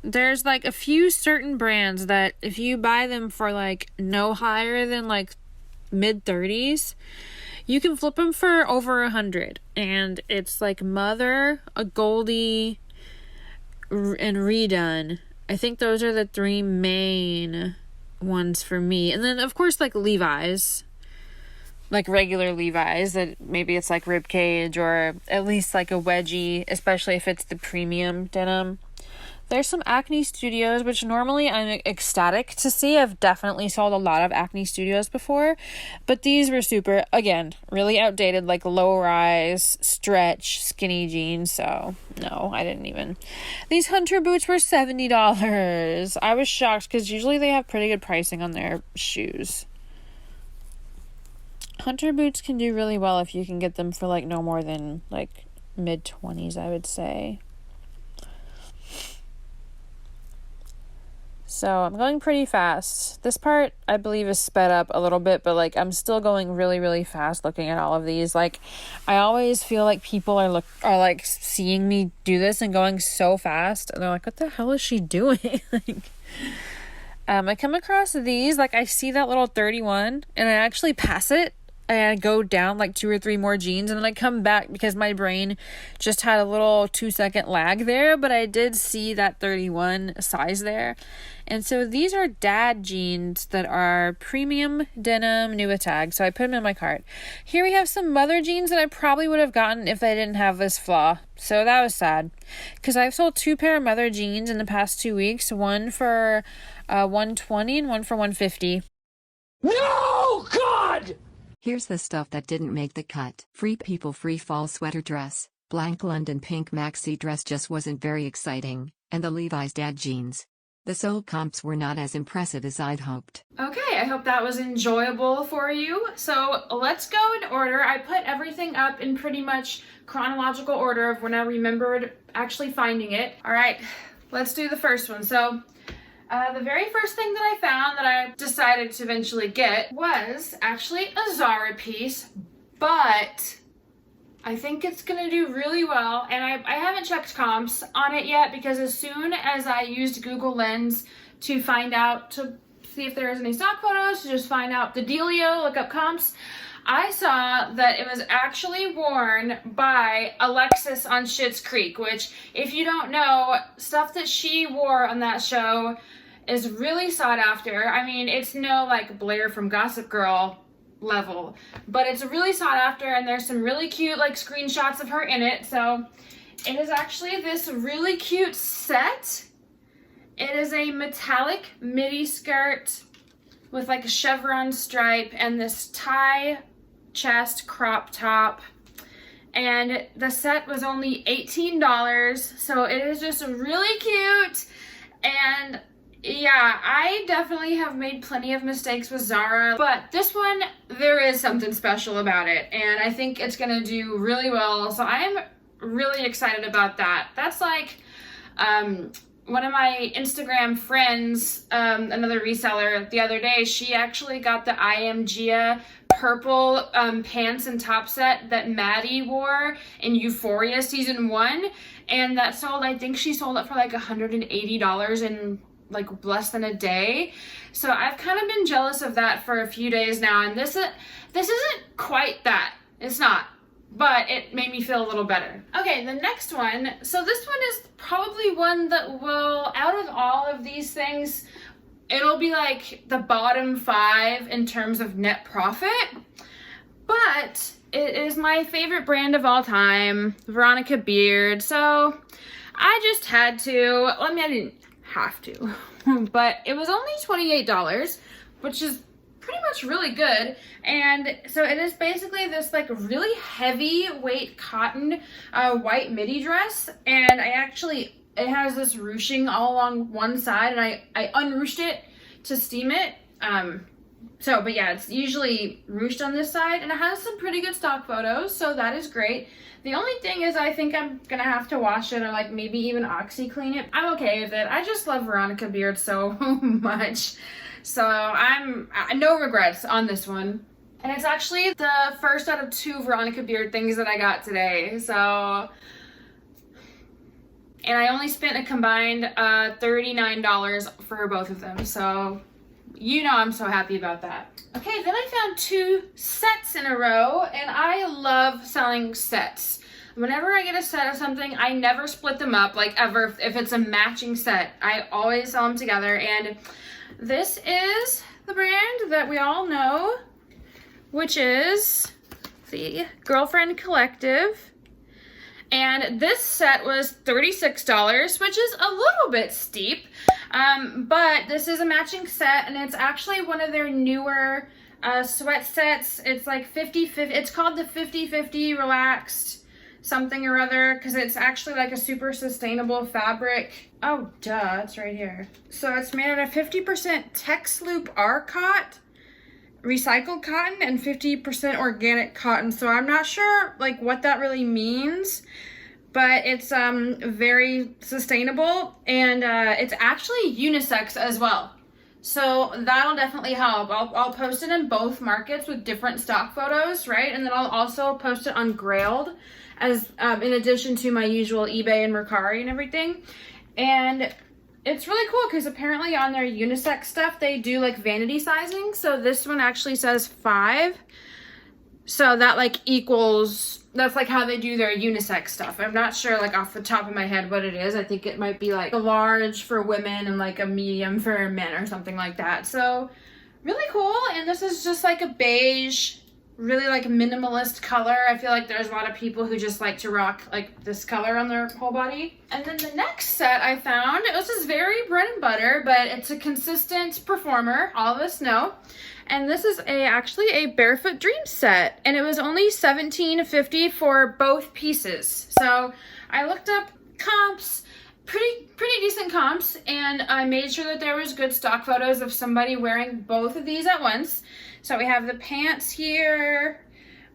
there's like a few certain brands that if you buy them for like no higher than like mid-30s, you can flip them for over 100. And it's like Mother, a Goldie, and Redone. I think those are the 3 main ones for me. And then of course like Levi's, like regular Levi's, that maybe it's like ribcage or at least like a wedgie, especially if it's the premium denim. There's some Acne Studios, which normally I'm ecstatic to see. I've definitely sold a lot of Acne Studios before, but these were super, again, really outdated, like low-rise, stretch, skinny jeans, so no, I didn't even. These Hunter boots were $70. I was shocked because usually they have pretty good pricing on their shoes. Hunter boots can do really well if you can get them for like no more than like mid-20s, I would say. So I'm going pretty fast. This part, I believe, is sped up a little bit, but like I'm still going really, really fast looking at all of these. Like, I always feel like people are like seeing me do this and going so fast, and they're like, "What the hell is she doing?" Like, I come across these, like I see that little 31, and I actually pass it. And I go down like 2 or 3 more jeans, and then I come back because my brain just had a little 2-second lag there, but I did see that 31 size there. And so these are dad jeans that are premium denim, new with tag, so I put them in my cart. Here we have some mother jeans that I probably would have gotten if they didn't have this flaw, so that was sad. Because I've sold 2 pair of mother jeans in the past 2 weeks, one for $120 and one for $150. No, God! Here's the stuff that didn't make the cut. Free People Free Fall Sweater Dress, blank London Pink Maxi Dress just wasn't very exciting, and the Levi's Dad Jeans. The sold comps were not as impressive as I'd hoped. Okay, I hope that was enjoyable for you. So let's go in order. I put everything up in pretty much chronological order of when I remembered actually finding it. All right, let's do the first one. So the very first thing that I found that I decided to eventually get was actually a Zara piece, but I think it's gonna do really well, and I haven't checked comps on it yet because as soon as I used Google Lens to find out, to see if there was any stock photos, to just find out the dealio, look up comps, I saw that it was actually worn by Alexis on Schitt's Creek, which, if you don't know, stuff that she wore on that show is really sought after. I mean, it's no like Blair from Gossip Girl level, but it's really sought after, and there's some really cute like screenshots of her in it. So it is actually this really cute set. It is a metallic midi skirt with like a chevron stripe and this tie chest crop top, and the set was only $18, so it is just really cute. And yeah, I definitely have made plenty of mistakes with Zara, but this one, there is something special about it, and I think it's gonna do really well, so I am really excited about that. That's like, one of my Instagram friends, another reseller, the other day, she actually got the I Am Gia purple pants and top set that Maddie wore in Euphoria season 1, and that sold, I think she sold it for like $180 in like less than a day. So I've kind of been jealous of that for a few days now, and this isn't quite that. It's not, but it made me feel a little better. Okay, the next one. So this one is probably one that will, out of all of these things, it'll be like the bottom 5 in terms of net profit, but it is my favorite brand of all time, Veronica Beard. So I just had to, I mean, I didn't have to, but it was only $28, which is pretty much really good. And so it is basically this like really heavy weight cotton white midi dress, and it has this ruching all along one side, and I unruched it to steam it. But yeah, it's usually ruched on this side, and it has some pretty good stock photos, so that is great. The only thing is I think I'm gonna have to wash it or like maybe even OxyClean it. I'm okay with it. I just love Veronica Beard so much. So I'm no regrets on this one. And it's actually the first out of 2 Veronica Beard things that I got today. So, and I only spent a combined $39 for both of them. So, you know, I'm so happy about that. Okay, then I found 2 sets in a row, and I love selling sets. Whenever I get a set of something, I never split them up, like ever. If it's a matching set, I always sell them together. And this is the brand that we all know, which is the Girlfriend Collective. And this set was $36, which is a little bit steep. But this is a matching set, and it's actually one of their newer sweat sets. It's like 50-50. It's called the 50-50 relaxed something or other, because it's actually like a super sustainable fabric. Oh, duh, it's right here. So it's made out of 50% Tex Loop R-Cot, recycled cotton, and 50% organic cotton. So I'm not sure like what that really means, but it's very sustainable, and it's actually unisex as well. So that'll definitely help. I'll post it in both markets with different stock photos, right? And then I'll also post it on Grailed as in addition to my usual eBay and Mercari and everything. And it's really cool because apparently on their unisex stuff, they do like vanity sizing. So this one actually says 5. So that like equals, that's like how they do their unisex stuff. I'm not sure like off the top of my head what it is. I think it might be like a large for women and like a medium for men or something like that. So really cool. And this is just like a beige really like minimalist color. I feel like there's a lot of people who just like to rock like this color on their whole body. And then the next set I found, this is very bread and butter, but it's a consistent performer, all of us know. And this is actually a Barefoot Dream set, and it was only $17.50 for both pieces. So I looked up comps, pretty decent comps, and I made sure that there was good stock photos of somebody wearing both of these at once. So we have the pants here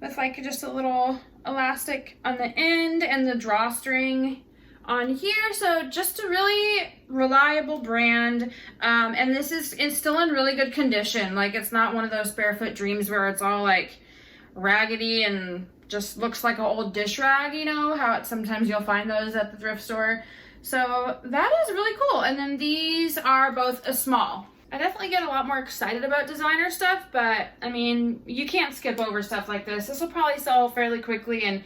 with like just a little elastic on the end and the drawstring on here. So just a really reliable brand, and this is still in really good condition. Like, it's not one of those Barefoot Dreams where it's all like raggedy and just looks like an old dish rag, you know how sometimes you'll find those at the thrift store. So that is really cool. And then these are both a small. I definitely get a lot more excited about designer stuff, but I mean, you can't skip over stuff like this. This will probably sell fairly quickly, and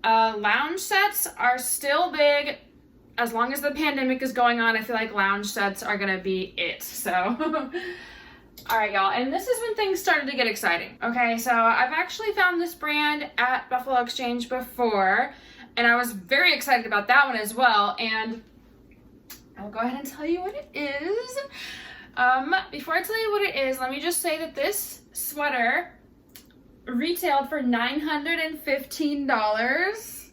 lounge sets are still big. As long as the pandemic is going on, I feel like lounge sets are gonna be it. So, all right, y'all. And this is when things started to get exciting. Okay, so I've actually found this brand at Buffalo Exchange before, and I was very excited about that one as well. And I'll go ahead and tell you what it is. Before I tell you what it is, let me just say that this sweater retailed for $915.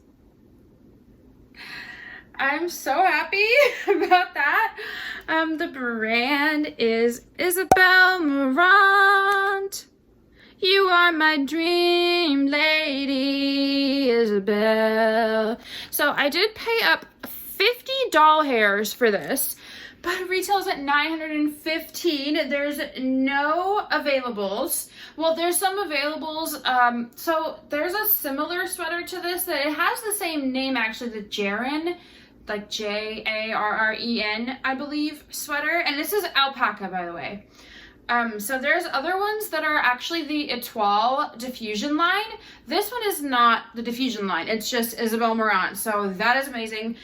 I'm so happy about that. The brand is Isabel Marant. You are my dream lady, Isabel. So I did pay up 50 doll hairs for this, but it retails at $915. There's no availables. Well, there's some availables. So there's a similar sweater to this that it has the same name, actually, the Jaren, like Jarren, I believe, sweater. And this is alpaca, by the way. So there's other ones that are actually the Etoile diffusion line. This one is not the diffusion line. It's just Isabel Marant. So that is amazing.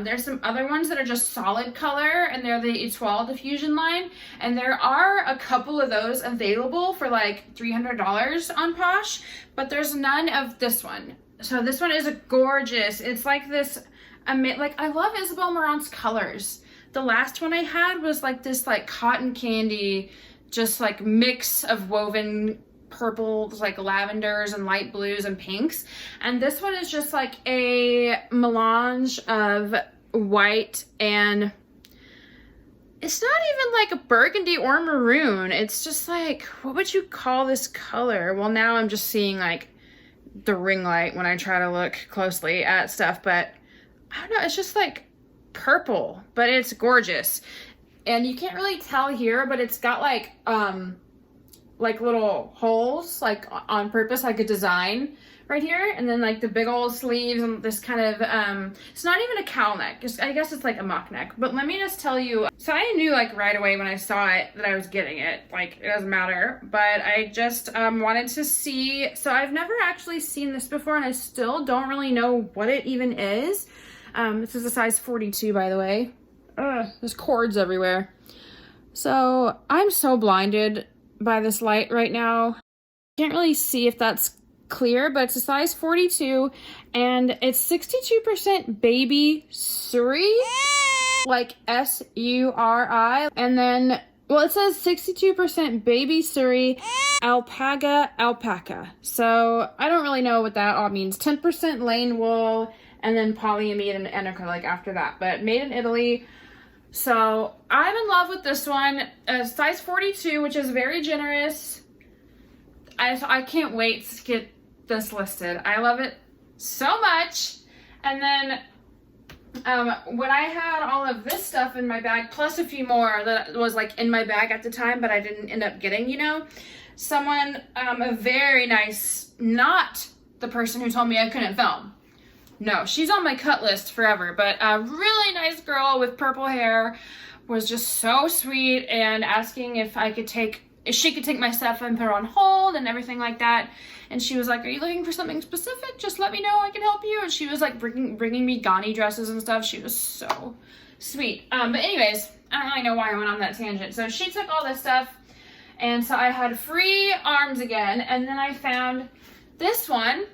There's some other ones that are just solid color, and they're the Etoile diffusion line. And there are a couple of those available for like $300 on Posh, but there's none of this one. So this one is gorgeous. It's like this, like, I love Isabel Marant's colors. The last one I had was like this like cotton candy, just like mix of woven purples, like lavenders and light blues and pinks. And this one is just like a melange of white, and it's not even like a burgundy or maroon. It's just like, what would you call this color? Well, now I'm just seeing like the ring light when I try to look closely at stuff, but I don't know, it's just like purple, but it's gorgeous. And you can't really tell here, but it's got like little holes, like on purpose, like a design right here, and then like the big old sleeves and this kind of it's not even a cowl neck, I guess it's like a mock neck. But let me just tell you, so I knew like right away when I saw it that I was getting it, like it doesn't matter, but I just wanted to see. So I've never actually seen this before, and I still don't really know what it even is. This is a size 42, by the way. There's cords everywhere. So I'm so blinded by this light right now. Can't really see if that's clear, but it's a size 42, and it's 62% baby suri, like S-U-R-I, and then, well, it says 62% baby suri alpaca. So I don't really know what that all means. 10% lane wool, and then polyamide and acrylic after that, but made in Italy. So I'm in love with this one, size 42, which is very generous. I can't wait to get this listed. I love it so much. And then when I had all of this stuff in my bag, plus a few more that was like in my bag at the time, but I didn't end up getting, you know, someone, a very nice, not the person who told me I couldn't film. No, she's on my cut list forever, but a really nice girl with purple hair was just so sweet and asking if she could take my stuff and put it on hold and everything like that. And she was like, are you looking for something specific? Just let me know, I can help you. And she was like bringing me Ghani dresses and stuff. She was so sweet. But anyways, I don't really know why I went on that tangent. So she took all this stuff And so I had free arms again, and then I found this one.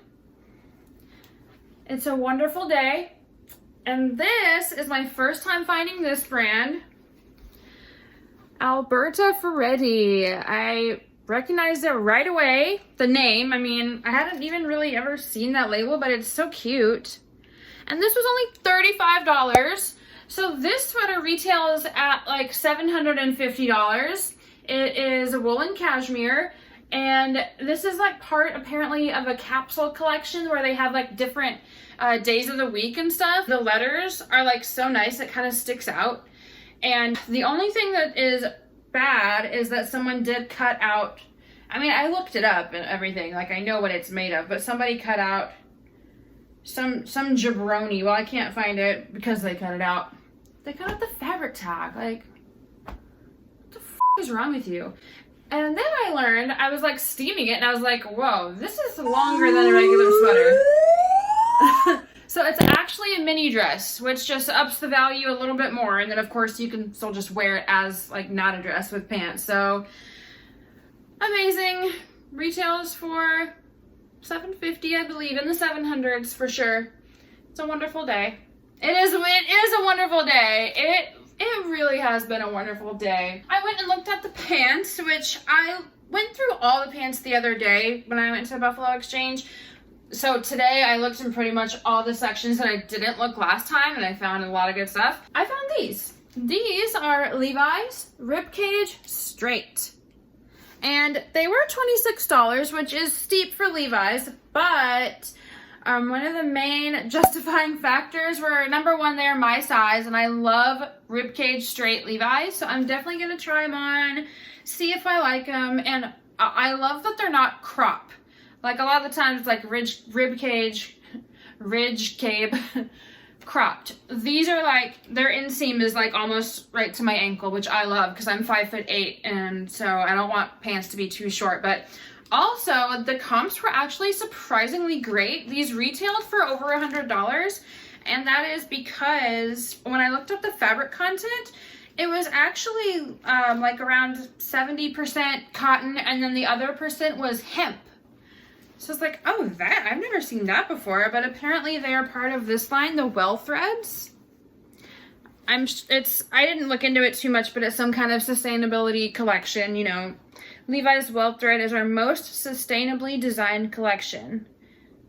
It's a Wonderful Day, and this is my first time finding this brand. Alberta Ferretti. I recognized it right away, the name. I mean, I hadn't even really ever seen that label, but it's so cute. And this was only $35. So this sweater retails at like $750. It is a woolen cashmere, and this is like part apparently of a capsule collection where they have like different days of the week and stuff. The letters are like so nice, it kind of sticks out. And the only thing that is bad is that someone did cut out, I mean, I looked it up and everything, like I know what it's made of, but somebody cut out some jabroni. Well, I can't find it because they cut it out. They cut out the fabric tag. Like, what the f is wrong with you? And then I learned, I was like steaming it and I was like, whoa, this is longer than a regular sweater. So it's actually a mini dress, which just ups the value a little bit more. And then of course you can still just wear it as like not a dress with pants. So amazing. Retails for $750, I believe, in the 700s for sure. It's a wonderful day. It is a wonderful day. It really has been a wonderful day. I went and looked at the pants, which I went through all the pants the other day when I went to Buffalo Exchange. So today I looked in pretty much all the sections that I didn't look last time, and I found a lot of good stuff. I found these. These are Levi's Ribcage Straight. And they were $26, which is steep for Levi's, but one of the main justifying factors were, number one, they're my size, and I love Ribcage Straight Levi's, so I'm definitely going to try them on, see if I like them, and I love that they're not crop. Like, a lot of the times it's like ribcage, ridge cape, cropped. These are like, their inseam is like almost right to my ankle, which I love because I'm 5'8", and so I don't want pants to be too short. But also, the comps were actually surprisingly great. These retailed for over $100, and that is because when I looked up the fabric content, it was actually like around 70% cotton, and then the other percent was hemp. So it's like, oh, that, I've never seen that before, but apparently they are part of this line, the Well Threads. I didn't look into it too much, but it's some kind of sustainability collection, you know. Levi's Well Thread is our most sustainably designed collection.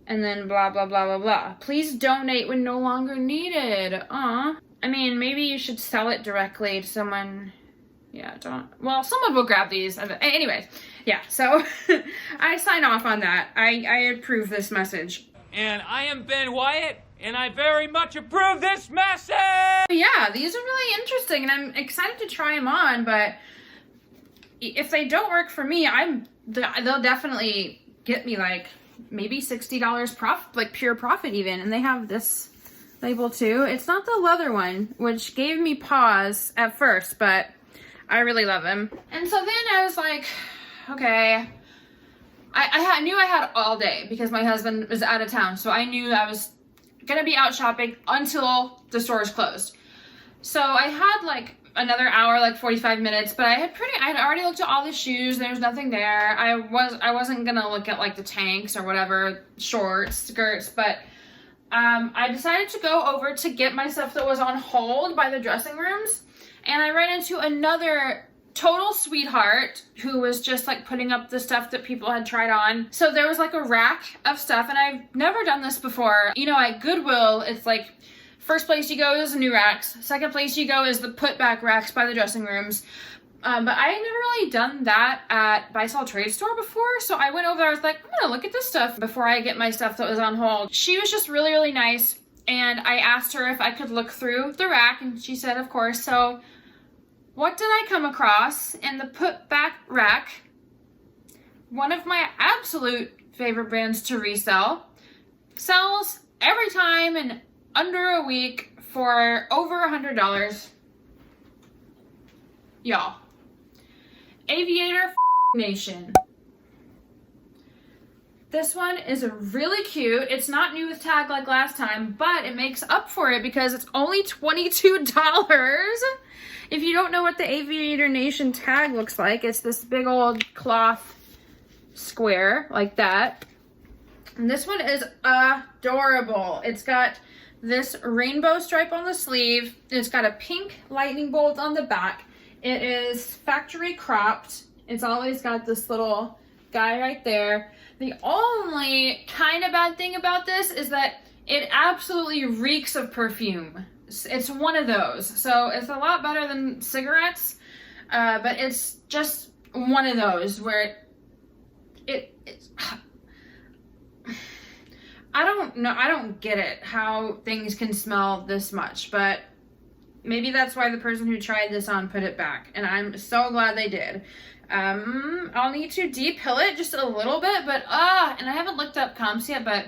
And then blah, blah, blah, blah, blah. Please donate when no longer needed. Aw. I mean, maybe you should sell it directly to someone. Yeah, well, someone will grab these. Anyways, yeah, so I sign off on that. I approve this message. And I am Ben Wyatt, and I very much approve this message! Yeah, these are really interesting, and I'm excited to try them on, but if they don't work for me, they'll definitely get me like maybe $60 profit, like pure profit even, and they have this label too. It's not the leather one, which gave me pause at first, but I really love them. And so then I was like, okay, I knew I had all day because my husband was out of town. So I knew I was gonna be out shopping until the stores closed. So I had like another hour, like 45 minutes, but I had already looked at all the shoes. There was nothing there. I wasn't gonna look at like the tanks or whatever, shorts, skirts, but I decided to go over to get my stuff that was on hold by the dressing rooms. And I ran into another total sweetheart who was just like putting up the stuff that people had tried on. So there was like a rack of stuff, and I've never done this before. You know, at Goodwill, it's like first place you go is new racks. Second place you go is the put back racks by the dressing rooms. But I had never really done that at Buy-Sell Trade Store before. So I went over there, I was like, I'm gonna look at this stuff before I get my stuff that was on hold. She was just really, really nice. And I asked her if I could look through the rack, and she said, of course. So what did I come across in the put back rack? One of my absolute favorite brands to resell. Sells every time in under a week for over $100. Y'all. Aviator Nation. This one is really cute. It's not new with tag like last time, but it makes up for it because it's only $22. If you don't know what the Aviator Nation tag looks like, it's this big old cloth square like that. And this one is adorable. It's got this rainbow stripe on the sleeve. It's got a pink lightning bolt on the back. It is factory cropped. It's always got this little guy right there. The only kind of bad thing about this is that it absolutely reeks of perfume. It's one of those. So it's a lot better than cigarettes, but it's just one of those where it's I don't know. I don't get it how things can smell this much, but maybe that's why the person who tried this on put it back, and I'm so glad they did. I'll need to depill it just a little bit, but and I haven't looked up comps yet, but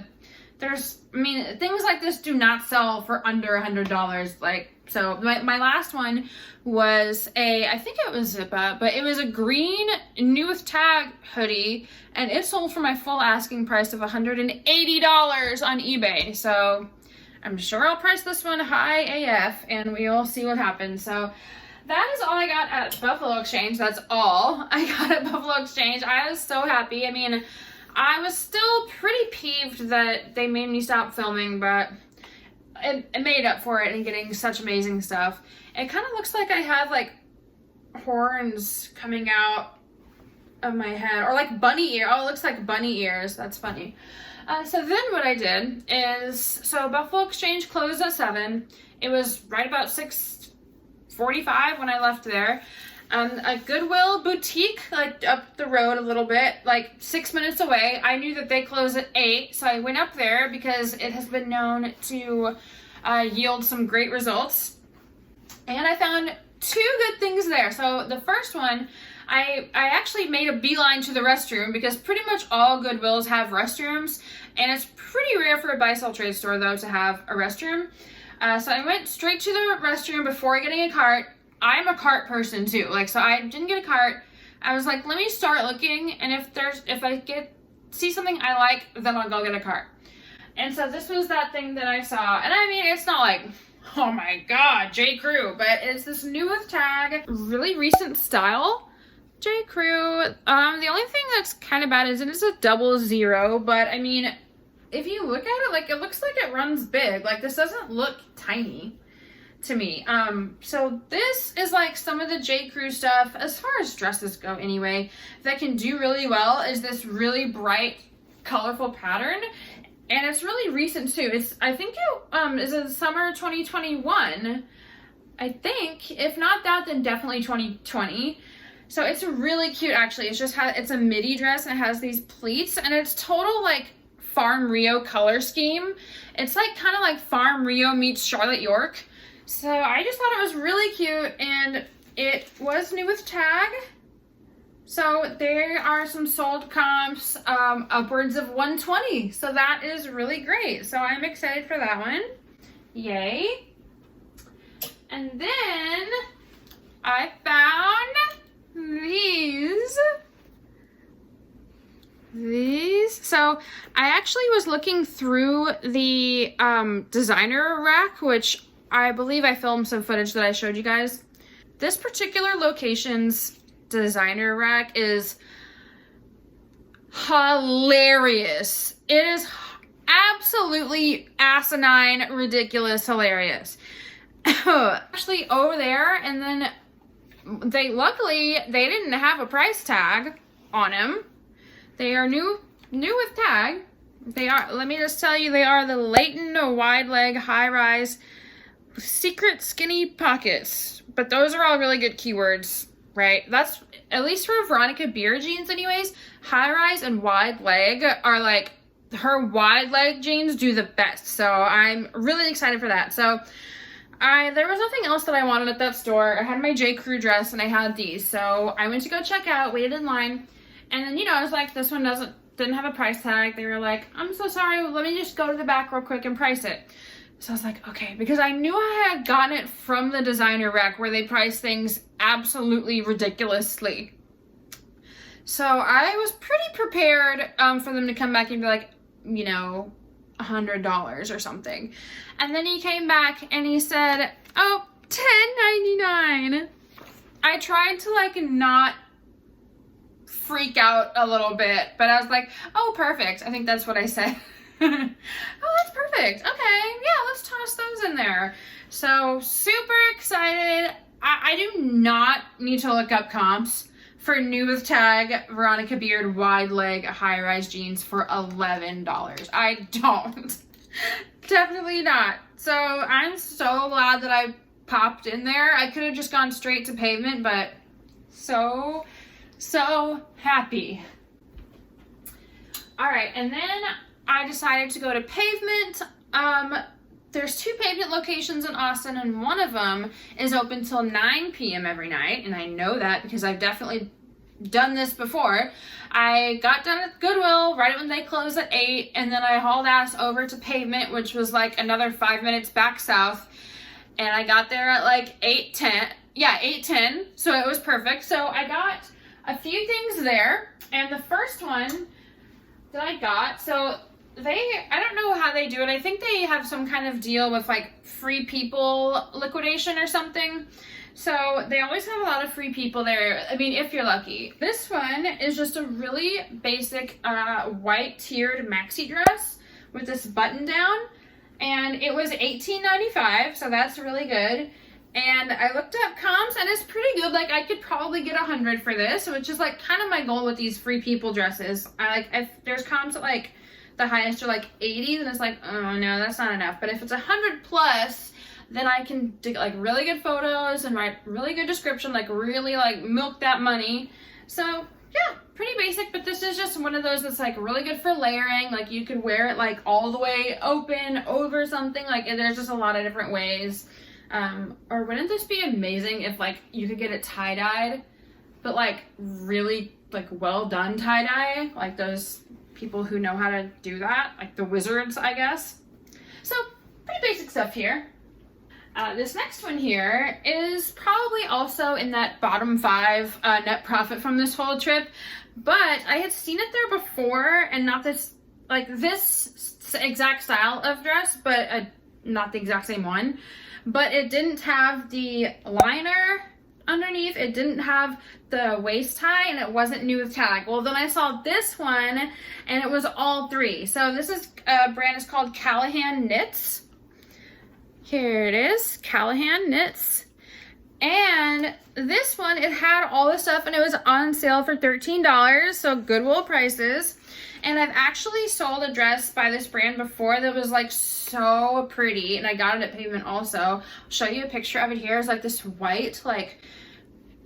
things like this do not sell for under $100. Like, so my last one was I think it was Zippa, but it was a green new with tag hoodie, and it sold for my full asking price of $180 on eBay. So I'm sure I'll price this one high AF, and we'll see what happens. So that is all I got at Buffalo Exchange. That's all I got at Buffalo Exchange. I was so happy. I mean, I was still pretty peeved that they made me stop filming, but it made up for it in getting such amazing stuff. It kind of looks like I have like horns coming out of my head, or like bunny ear. Oh, it looks like bunny ears. That's funny. So then what I did is, so Buffalo Exchange closed at 7. It was right about 6:45 when I left there. A Goodwill Boutique, like up the road a little bit, like 6 minutes away. I knew that they close at 8, so I went up there because it has been known to yield some great results. And I found 2 good things there. So the first one, I actually made a beeline to the restroom because pretty much all Goodwills have restrooms, and it's pretty rare for a buy-sell trade store though to have a restroom. So I went straight to the restroom before getting a cart. I'm a cart person too, like, so I didn't get a cart. I was like, let me start looking, and if I see something I like, then I'll go get a cart. And so this was that thing that I saw, and I mean, it's not like, oh my god, J. Crew, but it's this new with tag, really recent style J. Crew. The only thing that's kind of bad is it is a 00, but I mean, if you look at it, like, it looks like it runs big. Like, this doesn't look tiny to me. So this is like some of the J. Crew stuff, as far as dresses go anyway, that can do really well, is this really bright, colorful pattern. And it's really recent too. I think it is in summer 2021. I think, if not that, then definitely 2020. So it's really cute actually. It's a midi dress, and it has these pleats, and it's total like Farm Rio color scheme. It's like kind of like Farm Rio meets Charlotte York. So I just thought it was really cute, and it was new with tag. So there are some sold comps upwards of 120. So that is really great. So I'm excited for that one. Yay. And then I found these. So I actually was looking through the designer rack, which I believe I filmed some footage that I showed you guys. This particular location's designer rack is hilarious. It is absolutely asinine, ridiculous, hilarious. Actually over there, and then luckily they didn't have a price tag on them. They are new with tag. They are, let me just tell you, they are the Leighton wide leg high rise secret skinny pockets. But those are all really good keywords, right? That's, at least for Veronica Beard jeans anyways, high rise and wide leg are like, her wide leg jeans do the best. So I'm really excited for that. So there was nothing else that I wanted at that store. I had my J. Crew dress and I had these. So I went to go check out, waited in line. And then, I was like, this one didn't have a price tag. They were like, I'm so sorry, let me just go to the back real quick and price it. So I was like, okay, because I knew I had gotten it from the designer rack where they price things absolutely ridiculously. So I was pretty prepared for them to come back and be like, $100 or something. And then he came back and he said, oh, $10.99. I tried to like not freak out a little bit, but I was like, oh, perfect. I think that's what I said. Oh, that's perfect. Okay, yeah, let's toss those in there. So super excited. I do not need to look up comps for new with tag Veronica Beard wide leg high-rise jeans for $11. I don't. Definitely not. So I'm so glad that I popped in there. I could have just gone straight to Pavement, but so happy. All right, and then I decided to go to Pavement. There's 2 Pavement locations in Austin, and one of them is open till 9 p.m. every night, and I know that because I've definitely done this before. I got done at Goodwill right when they closed at 8, and then I hauled ass over to Pavement, which was like another 5 minutes back south, and I got there at like 8:10. Yeah, 8:10, so it was perfect. So I got a few things there, and the first one that I got, so I don't know how they do it. I think they have some kind of deal with like free people liquidation or something. So they always have a lot of free people there. I mean, if you're lucky. This one is just a really basic white tiered maxi dress with this button down. And it was $18.95, so that's really good. And I looked up comps, and it's pretty good. Like, I could probably get 100 for this, which is like kind of my goal with these free people dresses. If there's comps at like the highest are like 80, then it's like, oh no, that's not enough. But if it's 100 plus, then I can take like really good photos and write really good description, like really like milk that money. So yeah, pretty basic, but this is just one of those that's like really good for layering. Like you could wear it like all the way open over something. Like there's just a lot of different ways. Or wouldn't this be amazing if like you could get it tie-dyed, but like really like well done tie-dye, like those people who know how to do that, like the wizards, I guess. So pretty basic stuff here. This next one here is probably also in that bottom 5 net profit from this whole trip, but I had seen it there before, and not this, like this exact style of dress, but not the exact same one. But it didn't have the liner underneath, it didn't have the waist tie, and it wasn't new with tag. Well, then I saw this one, and it was all 3. So this is brand is called Callahan Knits. Here it is, Callahan Knits. And this one, it had all this stuff, and it was on sale for $13, so Goodwill prices. And I've actually sold a dress by this brand before that was like so pretty, and I got it at Pavement also. I'll show you a picture of it here. It's like this white, like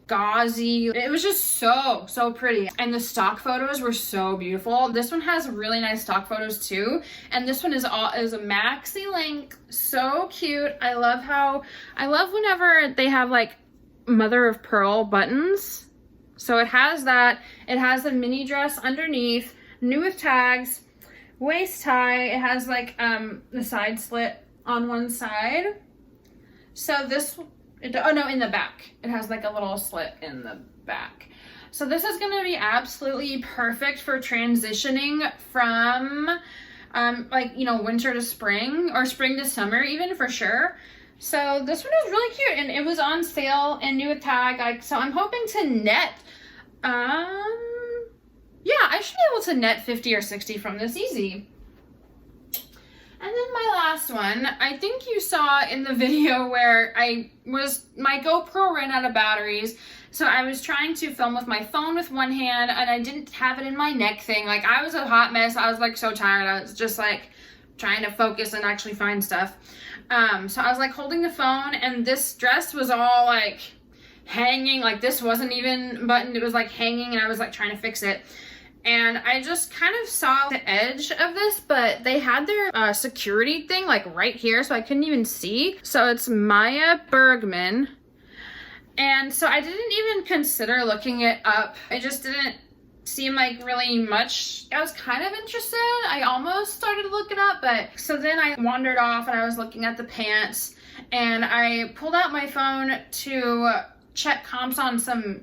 gauzy. It was just so pretty, and the stock photos were so beautiful. This one has really nice stock photos too, and this one is a maxi length, so cute. I love whenever they have like mother of pearl buttons. So it has that. It has a mini dress underneath, new with tags, waist tie. It has like the side slit on one side. So this, in the back. It has like a little slit in the back. So this is going to be absolutely perfect for transitioning from winter to spring, or spring to summer even, for sure. So this one is really cute, and it was on sale and new with tag. So I'm hoping to net I should be able to net 50 or 60 from this easy. And then my last one, I think you saw in the video where my GoPro ran out of batteries. So I was trying to film with my phone with one hand, and I didn't have it in my neck thing. Like, I was a hot mess. I was like so tired. I was just like trying to focus and actually find stuff. So I was like holding the phone, and this dress was all like hanging. Like, this wasn't even buttoned. It was like hanging, and I was like trying to fix it. And I just kind of saw the edge of this, but they had their security thing like right here, so I couldn't even see. So it's Maya Bergman. And so I didn't even consider looking it up. It just didn't seem like really much. I was kind of interested. I almost started to look it up, but so then I wandered off, and I was looking at the pants, and I pulled out my phone to check comps on some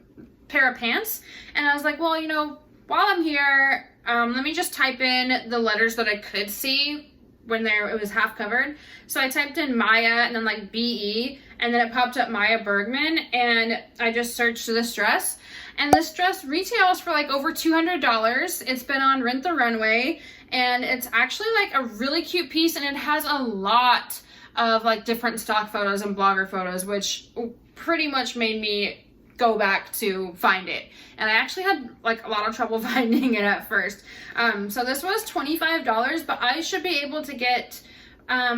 pair of pants. And I was like, well, while I'm here, let me just type in the letters that I could see when it was half covered. So I typed in Maya and then like BE, and then it popped up Maya Bergman, and I just searched this dress, and this dress retails for like over $200. It's been on Rent the Runway, and it's actually like a really cute piece, and it has a lot of like different stock photos and blogger photos, which pretty much made me go back to find it. And I actually had like a lot of trouble finding it at first. So this was $25, but I should be able to get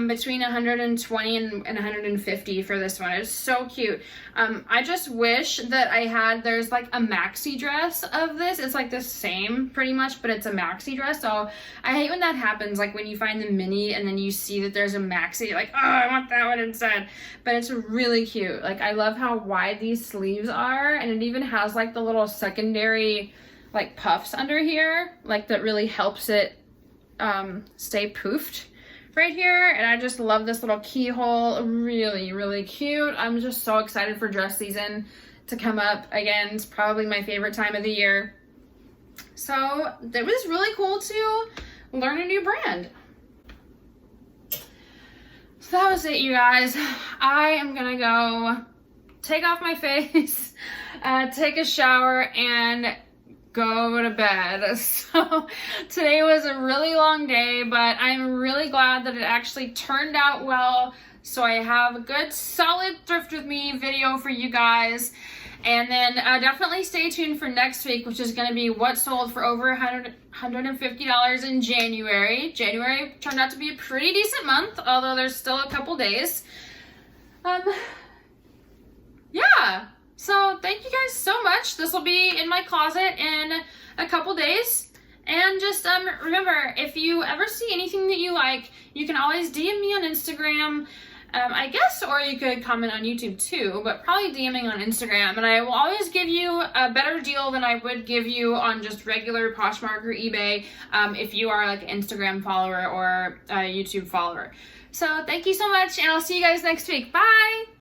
between 120 and 150 for this one. It's so cute. I just wish that there's like a maxi dress of this. It's like the same pretty much, but it's a maxi dress. So I hate when that happens, like when you find the mini and then you see that there's a maxi, you're like, oh, I want that one instead. But it's really cute. Like, I love how wide these sleeves are, and it even has like the little secondary like puffs under here, like that really helps it stay poofed right here. And I just love this little keyhole. Really, really cute. I'm just so excited for dress season to come up again. It's probably my favorite time of the year. So it was really cool to learn a new brand. So that was it, you guys. I am gonna go take off my face, take a shower, and go to bed. So today was a really long day, but I'm really glad that it actually turned out well. So I have a good solid thrift with me video for you guys. And then definitely stay tuned for next week, which is going to be what sold for over $150 in January. January turned out to be a pretty decent month, although there's still a couple days. Yeah. So thank you guys so much. This will be in my closet in a couple days. And just remember, if you ever see anything that you like, you can always DM me on Instagram, I guess, or you could comment on YouTube too, but probably DMing on Instagram. And I will always give you a better deal than I would give you on just regular Poshmark or eBay if you are like an Instagram follower or a YouTube follower. So thank you so much, and I'll see you guys next week. Bye!